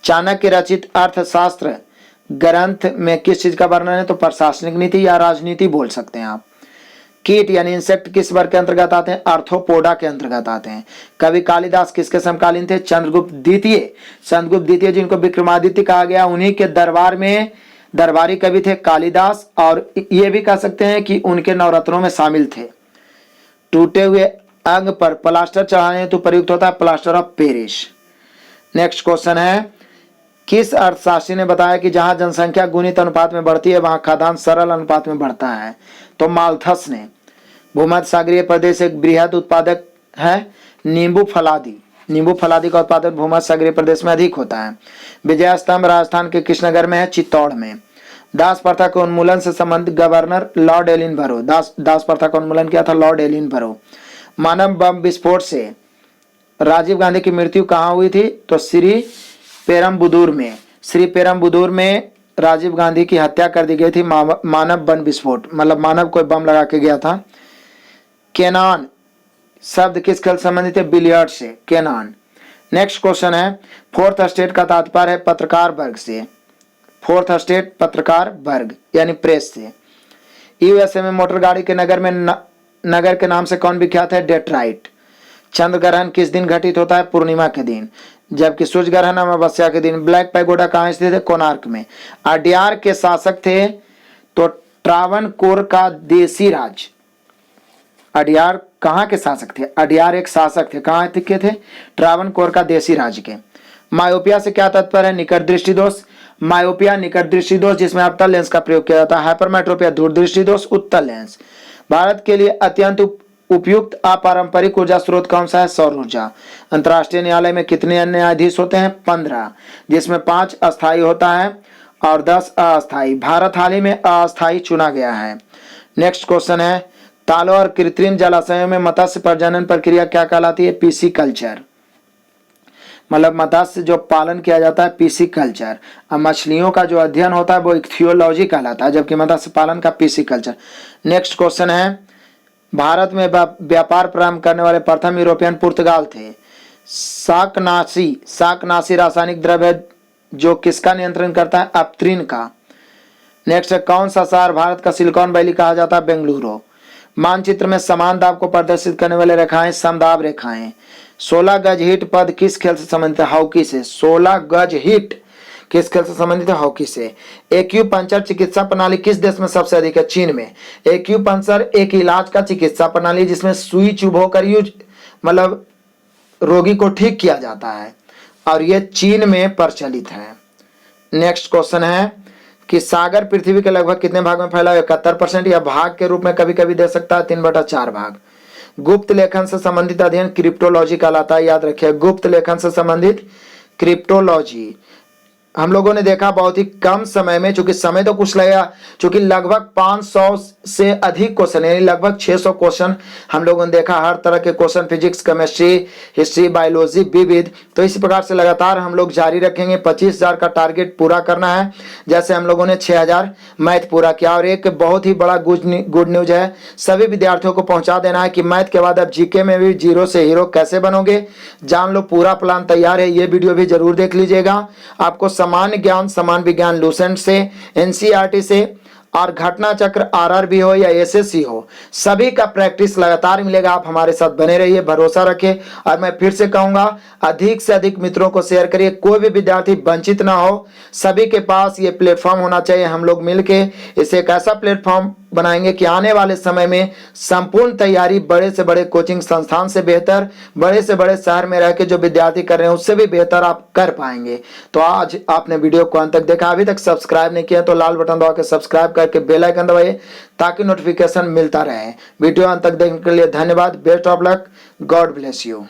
चाणक्य रचित अर्थशास्त्र ग्रंथ में किस चीज का वर्णन है? तो प्रशासनिक नीति या राजनीति बोल सकते हैं आप। कीट यानी इंसेक्ट किस वर्ग के अंतर्गत आते हैं? आर्थ्रोपोडा के अंतर्गत आते हैं। कवि कालिदास किसके समकालीन थे? चंद्रगुप्त द्वितीय। चंद्रगुप्त द्वितीय जिनको विक्रमादित्य कहा गया, उन्हीं के दरबार में दरबारी कवि थे कालिदास, और ये भी कह सकते हैं कि उनके नवरत्नों में शामिल थे। टूटे हुए अंग पर प्लास्टर चढ़ाने हेतु प्रयुक्त होता है plaster of Paris. Next question है किस अर्थशास्त्री ने बताया कि जहां जनसंख्या गुणित अनुपात में बढ़ती है वहां खाद्यान्न सरल अनुपात में बढ़ता है? तो माल्थस ने। भूमध्य सागरीय प्रदेश एक बृहद उत्पादक है नींबू फलादी। नींबू फलादी का उत्पादन भूमध्य सागरीय प्रदेश में अधिक होता है। विजय स्तंभ राजस्थान के किस नगर में है? चित्तौड़ में। दास प्रथा के उन्मूलन से संबंधित गवर्नर लॉर्ड एलिनबरो। दास प्रथा का उन्मूलन किया था लॉर्ड एलिनबरो। मानव बम विस्फोट से राजीव गांधी की मृत्यु कहाँ हुई थी? तो श्री पेरम्बुदूर में। श्री पेरम्बुदूर में राजीव गांधी की हत्या कर दी गई थी मानव बम विस्फोट, मतलब मानव कोई बम लगा के गया था। केनान शब्द किस खेल संबंधित है? बिलियर्ड से केनान। नेक्स्ट क्वेश्चन है फोर्थ स्टेट का तात्पर्य है पत्रकार वर्ग से। फोर्थ स्टेट पत्रकार वर्ग यानी प्रेस से। यूएसए में मोटर गाड़ी के नगर के नाम से कौन विख्यात है? डेट्राइट। चंद्र ग्रहण किस दिन घटित होता है? पूर्णिमा के दिन, जबकि सूर्य ग्रहण अमावस्या के दिन। ब्लैक पैगोडा कहाँ स्थित है? कोणार्क में। अड्यार के शासक थे तो ट्रावनकोर का देशी राज। अड्यार कहाँ के शासक थे? अडियार एक शासक थे। कहाँ के थे? ट्रावनकोर का देशी राज्य के। मायोपिया से क्या तात्पर्य है? निकट दृष्टि दोष। मायोपिया निकट दृष्टि दोष जिसमें अवतल लेंस का प्रयोग किया जाता है। हाइपरमेट्रोपिया दूरदृष्टि दोष, उत्तल लेंस। भारत के लिए अत्यंत उपयुक्त अपारंपरिक ऊर्जा स्रोत कौन सा है? सौर ऊर्जा। अंतर्राष्ट्रीय न्यायालय में कितने न्यायाधीश होते हैं? 15, जिसमें 5 अस्थायी होता है और 10 अस्थायी। भारत हाल ही में अस्थायी चुना गया है। नेक्स्ट क्वेश्चन है, तालों और कृत्रिम जलाशयों में मत्स्य प्रजनन प्रक्रिया क्या कहलाती है? PC culture. मतलब मत्स्य जो पालन किया जाता है पीसी कल्चर। अब मछलियों का जो अध्ययन होता है वो इक्थियोलॉजी कहलाता है, जबकि मत्स्य पालन का पीसी कल्चर। नेक्स्ट क्वेश्चन है, भारत में व्यापार प्रारंभ करने वाले प्रथम यूरोपियन पुर्तगाल थे। शाकनाशी रासायनिक द्रव्य जो किसका नियंत्रण करता है? अपत्रिन का। नेक्स्ट है, कौन सा शहर भारत का सिलिकॉन वैली कहा जाता है? बेंगलुरु। मानचित्र में समान दाब को प्रदर्शित करने वाले रेखाएं समदाब रेखाएं। 16 गज हिट पद किस खेल से संबंधित है? हॉकी से। 16 गज हिट किस खेल से संबंधित है? हॉकी से। एक्यूपंक्चर चिकित्सा प्रणाली किस देश में सबसे अधिक है? चीन में। एक्यूपंक्चर एक इलाज का चिकित्सा प्रणाली जिसमें सुई चुभोकर मतलब रोगी को ठीक किया जाता है और यह चीन में प्रचलित है। नेक्स्ट क्वेश्चन है कि सागर पृथ्वी के लगभग कितने भाग में फैला है? 71%, या भाग के रूप में कभी कभी दे सकता है 3/4 भाग। गुप्त लेखन से संबंधित अध्ययन क्रिप्टोलॉजी कहलाता है, याद रखिए। गुप्त लेखन से संबंधित क्रिप्टोलॉजी। हम लोगों ने देखा बहुत ही कम समय में, चूंकि समय तो कुछ लगेगा, चूंकि लगभग 500 से अधिक क्वेश्चन यानी लगभग 600 क्वेश्चन हम लोगों ने देखा। हर तरह के question, physics, chemistry, history, biology, विविध। तो इसी प्रकार से लगातार हम लोग जारी रखेंगे। 25,000 का टारगेट पूरा करना है, जैसे हम लोगों ने 6,000 मैथ पूरा किया। और एक बहुत ही बड़ा गुड न्यूज है, सभी विद्यार्थियों को पहुंचा देना है कि मैथ के बाद अब जीके में भी जीरो से हीरो कैसे बनोगे, जान लो। पूरा प्लान तैयार है, ये वीडियो भी जरूर देख लीजिएगा। आपको सामान्य ज्ञान, समान विज्ञान लूसेंट से, एनसीईआरटी से और घटना चक्र आरआरबी हो या एसएससी हो, सभी का प्रैक्टिस लगातार मिलेगा। आप हमारे साथ बने रहिए, भरोसा रखिए। और मैं फिर से कहूंगा, अधिक से अधिक मित्रों को शेयर करिए। कोई भी विद्यार्थी वंचित ना हो, सभी के पास ये प्लेटफॉर्म होना चाहिए। हम लोग मिलके इसे एक ऐसा प्लेटफॉर्म बनाएंगे कि आने वाले समय में संपूर्ण तैयारी बड़े से बड़े कोचिंग संस्थान से बेहतर, बड़े से बड़े शहर में रह के जो विद्यार्थी कर रहे हैं उससे भी बेहतर आप कर पाएंगे। तो आज आपने वीडियो को अंत तक देखा, अभी तक सब्सक्राइब नहीं किया तो लाल बटन दबा के सब्सक्राइब करके बेल आइकन दबाइए ताकि नोटिफिकेशन मिलता रहे। वीडियो अंत तक देखने के लिए धन्यवाद। Best of luck, God bless you.